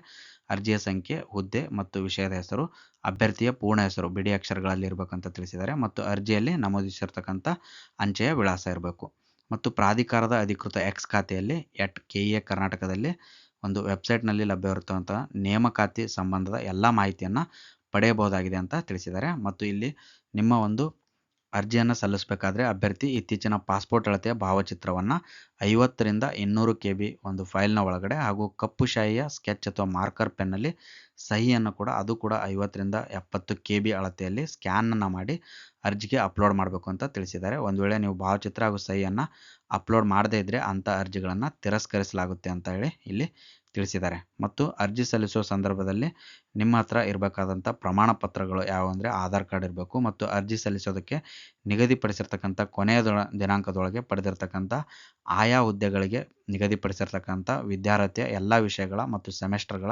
ಅರ್ಜಿಯ ಸಂಖ್ಯೆ, ಹುದ್ದೆ ಮತ್ತು ವಿಷಯದ ಹೆಸರು, ಅಭ್ಯರ್ಥಿಯ ಪೂರ್ಣ ಹೆಸರು ಬಿಡಿ ಅಕ್ಷರಗಳಲ್ಲಿ ಇರಬೇಕಂತ ತಿಳಿಸಿದ್ದಾರೆ. ಮತ್ತು ಅರ್ಜಿಯಲ್ಲಿ ನಮೂದಿಸಿರ್ತಕ್ಕಂಥ ಅಂಚೆಯ ವಿಳಾಸ ಇರಬೇಕು. ಮತ್ತು ಪ್ರಾಧಿಕಾರದ ಅಧಿಕೃತ ಎಕ್ಸ್ ಖಾತೆಯಲ್ಲಿ @KEA ಕರ್ನಾಟಕದಲ್ಲಿ ಒಂದು ವೆಬ್ಸೈಟ್ನಲ್ಲಿ ಲಭ್ಯವಿರುತ್ತಂಥ ನೇಮಕಾತಿ ಸಂಬಂಧದ ಎಲ್ಲ ಮಾಹಿತಿಯನ್ನು ಪಡೆಯಬಹುದಾಗಿದೆ ಅಂತ ತಿಳಿಸಿದ್ದಾರೆ. ಮತ್ತು ಇಲ್ಲಿ ನಿಮ್ಮ ಒಂದು ಅರ್ಜಿಯನ್ನು ಸಲ್ಲಿಸಬೇಕಾದ್ರೆ ಅಭ್ಯರ್ಥಿ ಇತ್ತೀಚಿನ ಪಾಸ್ಪೋರ್ಟ್ ಅಳತೆಯ ಭಾವಚಿತ್ರವನ್ನು 50 ರಿಂದ 200 KB ಒಂದು ಫೈಲ್ನ ಒಳಗಡೆ ಹಾಗೂ ಕಪ್ಪು ಶಾಯಿಯ ಸ್ಕೆಚ್ ಅಥವಾ ಮಾರ್ಕರ್ ಪೆನ್ನಲ್ಲಿ ಸಹಿಯನ್ನು ಕೂಡ ಅದು ಕೂಡ 50 ರಿಂದ 70 KB ಅಳತೆಯಲ್ಲಿ ಸ್ಕ್ಯಾನನ್ನು ಮಾಡಿ ಅರ್ಜಿಗೆ ಅಪ್ಲೋಡ್ ಮಾಡಬೇಕು ಅಂತ ತಿಳಿಸಿದ್ದಾರೆ. ಒಂದು ವೇಳೆ ನೀವು ಭಾವಚಿತ್ರ ಹಾಗೂ ಸಹಿಯನ್ನು ಅಪ್ಲೋಡ್ ಮಾಡದೇ ಇದ್ದರೆ ಅಂಥ ಅರ್ಜಿಗಳನ್ನು ತಿರಸ್ಕರಿಸಲಾಗುತ್ತೆ ಅಂತ ಹೇಳಿ ಇಲ್ಲಿ ತಿಳಿಸಿದ್ದಾರೆ. ಮತ್ತು ಅರ್ಜಿ ಸಲ್ಲಿಸುವ ಸಂದರ್ಭದಲ್ಲಿ ನಿಮ್ಮ ಹತ್ರ ಇರಬೇಕಾದಂಥ ಪ್ರಮಾಣ ಪತ್ರಗಳು ಯಾವುವು ಅಂದರೆ ಆಧಾರ್ ಕಾರ್ಡ್ ಇರಬೇಕು. ಮತ್ತು ಅರ್ಜಿ ಸಲ್ಲಿಸೋದಕ್ಕೆ ನಿಗದಿಪಡಿಸಿರ್ತಕ್ಕಂಥ ಕೊನೆಯ ದಿನಾಂಕದೊಳಗೆ ಪಡೆದಿರ್ತಕ್ಕಂಥ ಆಯಾ ಹುದ್ದೆಗಳಿಗೆ ನಿಗದಿಪಡಿಸಿರ್ತಕ್ಕಂಥ ವಿದ್ಯಾರ್ಹತೆಯ ಎಲ್ಲ ವಿಷಯಗಳ ಮತ್ತು ಸೆಮೆಸ್ಟರ್ಗಳ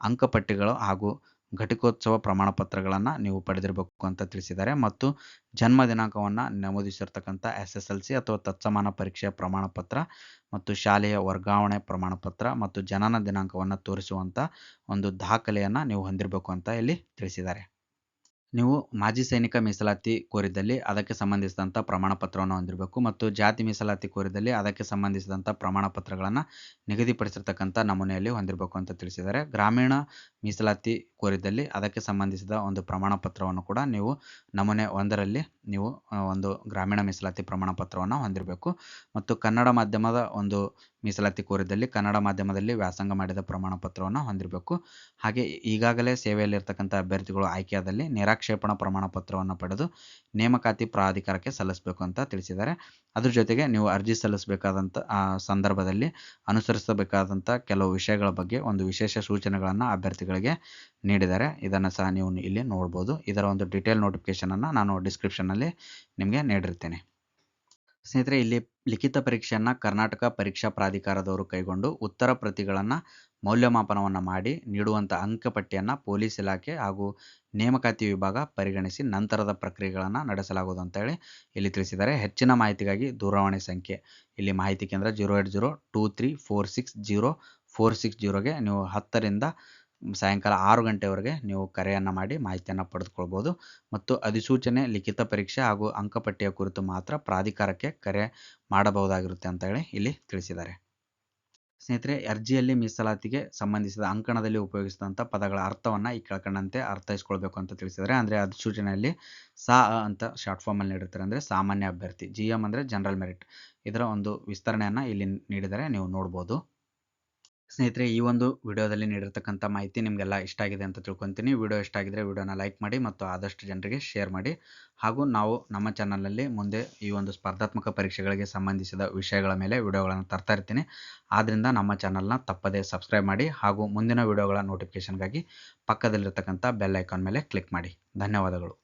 ಅಂಕಪಟ್ಟಿಗಳು ಹಾಗೂ ಘಟಿಕೋತ್ಸವ ಪ್ರಮಾಣ ಪತ್ರಗಳನ್ನು ನೀವು ಪಡೆದಿರಬೇಕು ಅಂತ ತಿಳಿಸಿದ್ದಾರೆ. ಮತ್ತು ಜನ್ಮ ದಿನಾಂಕವನ್ನು ನಮೂದಿಸಿರ್ತಕ್ಕಂಥ SSLC ಅಥವಾ ತತ್ಸಮಾನ ಪರೀಕ್ಷೆಯ ಪ್ರಮಾಣ ಪತ್ರ ಮತ್ತು ಶಾಲೆಯ ವರ್ಗಾವಣೆ ಪ್ರಮಾಣ ಪತ್ರ ಮತ್ತು ಜನನ ದಿನಾಂಕವನ್ನು ತೋರಿಸುವಂಥ ಒಂದು ದಾಖಲೆಯನ್ನು ನೀವು ಹೊಂದಿರಬೇಕು ಅಂತ ಇಲ್ಲಿ ತಿಳಿಸಿದ್ದಾರೆ. ನೀವು ಮಾಜಿ ಸೈನಿಕ ಮೀಸಲಾತಿ ಕೋರಿದ್ದಲ್ಲಿ ಅದಕ್ಕೆ ಸಂಬಂಧಿಸಿದಂಥ ಪ್ರಮಾಣ ಪತ್ರವನ್ನು ಹೊಂದಿರಬೇಕು. ಮತ್ತು ಜಾತಿ ಮೀಸಲಾತಿ ಕೋರಿದ್ದಲ್ಲಿ ಅದಕ್ಕೆ ಸಂಬಂಧಿಸಿದಂಥ ಪ್ರಮಾಣ ಪತ್ರಗಳನ್ನು ನಿಗದಿಪಡಿಸಿರ್ತಕ್ಕಂಥ ನಮೂನೆಯಲ್ಲಿ ಹೊಂದಿರಬೇಕು ಅಂತ ತಿಳಿಸಿದ್ದಾರೆ. ಗ್ರಾಮೀಣ ಮೀಸಲಾತಿ ಕೋರಿದ್ದಲ್ಲಿ ಅದಕ್ಕೆ ಸಂಬಂಧಿಸಿದ ಒಂದು ಪ್ರಮಾಣ ಪತ್ರವನ್ನು ಕೂಡ ನೀವು ನಮೂನೆ 1ರಲ್ಲಿ ನೀವು ಒಂದು ಗ್ರಾಮೀಣ ಮೀಸಲಾತಿ ಪ್ರಮಾಣ ಪತ್ರವನ್ನು ಹೊಂದಿರಬೇಕು. ಮತ್ತು ಕನ್ನಡ ಮಾಧ್ಯಮದ ಒಂದು ಮೀಸಲಾತಿ ಕೋರಿದ್ದಲ್ಲಿ ಕನ್ನಡ ಮಾಧ್ಯಮದಲ್ಲಿ ವ್ಯಾಸಂಗ ಮಾಡಿದ ಪ್ರಮಾಣ ಪತ್ರವನ್ನು ಹೊಂದಿರಬೇಕು. ಹಾಗೆ ಈಗಾಗಲೇ ಸೇವೆಯಲ್ಲಿರ್ತಕ್ಕಂಥ ಅಭ್ಯರ್ಥಿಗಳು ಆಯ್ಕೆಯಾದಲ್ಲಿ ನಿರಾಕ್ಷೇಪಣಾ ಪ್ರಮಾಣ ಪತ್ರವನ್ನು ಪಡೆದು ನೇಮಕಾತಿ ಪ್ರಾಧಿಕಾರಕ್ಕೆ ಸಲ್ಲಿಸಬೇಕು ಅಂತ ತಿಳಿಸಿದ್ದಾರೆ. ಅದ್ರ ಜೊತೆಗೆ ನೀವು ಅರ್ಜಿ ಸಲ್ಲಿಸಬೇಕಾದಂಥ ಸಂದರ್ಭದಲ್ಲಿ ಅನುಸರಿಸಬೇಕಾದಂಥ ಕೆಲವು ವಿಷಯಗಳ ಬಗ್ಗೆ ಒಂದು ವಿಶೇಷ ಸೂಚನೆಗಳನ್ನು ಅಭ್ಯರ್ಥಿಗಳಿಗೆ ನೀಡಿದ್ದಾರೆ. ಇದನ್ನು ಸಹ ನೀವು ಇಲ್ಲಿ ನೋಡ್ಬೋದು. ಇದರ ಒಂದು ಡೀಟೇಲ್ ನೋಟಿಫಿಕೇಷನನ್ನು ನಾನು ಡಿಸ್ಕ್ರಿಪ್ಷನ್ನಲ್ಲಿ ನಿಮಗೆ ನೀಡಿರ್ತೇನೆ. ಸ್ನೇಹಿತರೆ, ಇಲ್ಲಿ ಲಿಖಿತ ಪರೀಕ್ಷೆಯನ್ನು ಕರ್ನಾಟಕ ಪರೀಕ್ಷಾ ಪ್ರಾಧಿಕಾರದವರು ಕೈಗೊಂಡು ಉತ್ತರ ಪ್ರತಿಗಳನ್ನು ಮೌಲ್ಯಮಾಪನವನ್ನು ಮಾಡಿ ನೀಡುವಂಥ ಅಂಕಪಟ್ಟಿಯನ್ನು ಪೊಲೀಸ್ ಇಲಾಖೆ ಹಾಗೂ ನೇಮಕಾತಿ ವಿಭಾಗ ಪರಿಗಣಿಸಿ ನಂತರದ ಪ್ರಕ್ರಿಯೆಗಳನ್ನು ನಡೆಸಲಾಗುವುದು ಅಂತೇಳಿ ಇಲ್ಲಿ ತಿಳಿಸಿದ್ದಾರೆ. ಹೆಚ್ಚಿನ ಮಾಹಿತಿಗಾಗಿ ದೂರವಾಣಿ ಸಂಖ್ಯೆ ಇಲ್ಲಿ ಮಾಹಿತಿ ಕೇಂದ್ರ 08023460460ಗೆ ನೀವು 10 ರಿಂದ ಸಾಯಂಕಾಲ 6 ಗಂಟೆವರೆಗೆ ನೀವು ಕರೆಯನ್ನು ಮಾಡಿ ಮಾಹಿತಿಯನ್ನು ಪಡೆದುಕೊಳ್ಬೋದು. ಮತ್ತು ಅಧಿಸೂಚನೆ, ಲಿಖಿತ ಪರೀಕ್ಷೆ ಹಾಗೂ ಅಂಕಪಟ್ಟಿಯ ಕುರಿತು ಮಾತ್ರ ಪ್ರಾಧಿಕಾರಕ್ಕೆ ಕರೆ ಮಾಡಬಹುದಾಗಿರುತ್ತೆ ಅಂತ ಹೇಳಿ ಇಲ್ಲಿ ತಿಳಿಸಿದ್ದಾರೆ. ಸ್ನೇಹಿತರೆ, ಅರ್ಜಿಯಲ್ಲಿ ಮೀಸಲಾತಿಗೆ ಸಂಬಂಧಿಸಿದ ಅಂಕಣದಲ್ಲಿ ಉಪಯೋಗಿಸಿದಂಥ ಪದಗಳ ಅರ್ಥವನ್ನು ಈ ಕೆಳಕಂಡಂತೆ ಅರ್ಥೈಸ್ಕೊಳ್ಬೇಕು ಅಂತ ತಿಳಿಸಿದ್ದಾರೆ. ಅಂದರೆ ಅಧಿಸೂಚನೆಯಲ್ಲಿ ಅಂತ ಶಾರ್ಟ್ ಫಾರ್ಮಲ್ಲಿ ನೀಡಿರ್ತಾರೆ. ಅಂದರೆ ಸಾಮಾನ್ಯ ಅಭ್ಯರ್ಥಿ. GM ಅಂದರೆ ಜನರಲ್ ಮೆರಿಟ್. ಇದರ ಒಂದು ವಿಸ್ತರಣೆಯನ್ನು ಇಲ್ಲಿ ನೀಡಿದರೆ ನೀವು ನೋಡ್ಬೋದು. ಸ್ನೇಹಿತರೆ, ಈ ಒಂದು ವಿಡಿಯೋದಲ್ಲಿ ನೀಡಿರ್ತಕ್ಕಂಥ ಮಾಹಿತಿ ನಿಮಗೆಲ್ಲ ಇಷ್ಟ ಆಗಿದೆ ಅಂತ ತಿಳ್ಕೊತೀನಿ. ವಿಡಿಯೋ ಇಷ್ಟ ಆಗಿದ್ರೆ ವಿಡಿಯೋನ ಲೈಕ್ ಮಾಡಿ ಮತ್ತು ಆದಷ್ಟು ಜನರಿಗೆ ಶೇರ್ ಮಾಡಿ. ಹಾಗೂ ನಾವು ನಮ್ಮ ಚಾನಲಲ್ಲಿ ಮುಂದೆ ಈ ಒಂದು ಸ್ಪರ್ಧಾತ್ಮಕ ಪರೀಕ್ಷೆಗಳಿಗೆ ಸಂಬಂಧಿಸಿದ ವಿಷಯಗಳ ಮೇಲೆ ವಿಡಿಯೋಗಳನ್ನು ತರ್ತಾ ಇರ್ತೀನಿ. ಆದ್ದರಿಂದ ನಮ್ಮ ಚಾನಲ್ನ ತಪ್ಪದೇ ಸಬ್ಸ್ಕ್ರೈಬ್ ಮಾಡಿ ಹಾಗೂ ಮುಂದಿನ ವಿಡಿಯೋಗಳ ನೋಟಿಫಿಕೇಷನ್ಗಾಗಿ ಪಕ್ಕದಲ್ಲಿರ್ತಕ್ಕಂಥ ಬೆಲ್ ಐಕಾನ್ ಮೇಲೆ ಕ್ಲಿಕ್ ಮಾಡಿ. ಧನ್ಯವಾದಗಳು.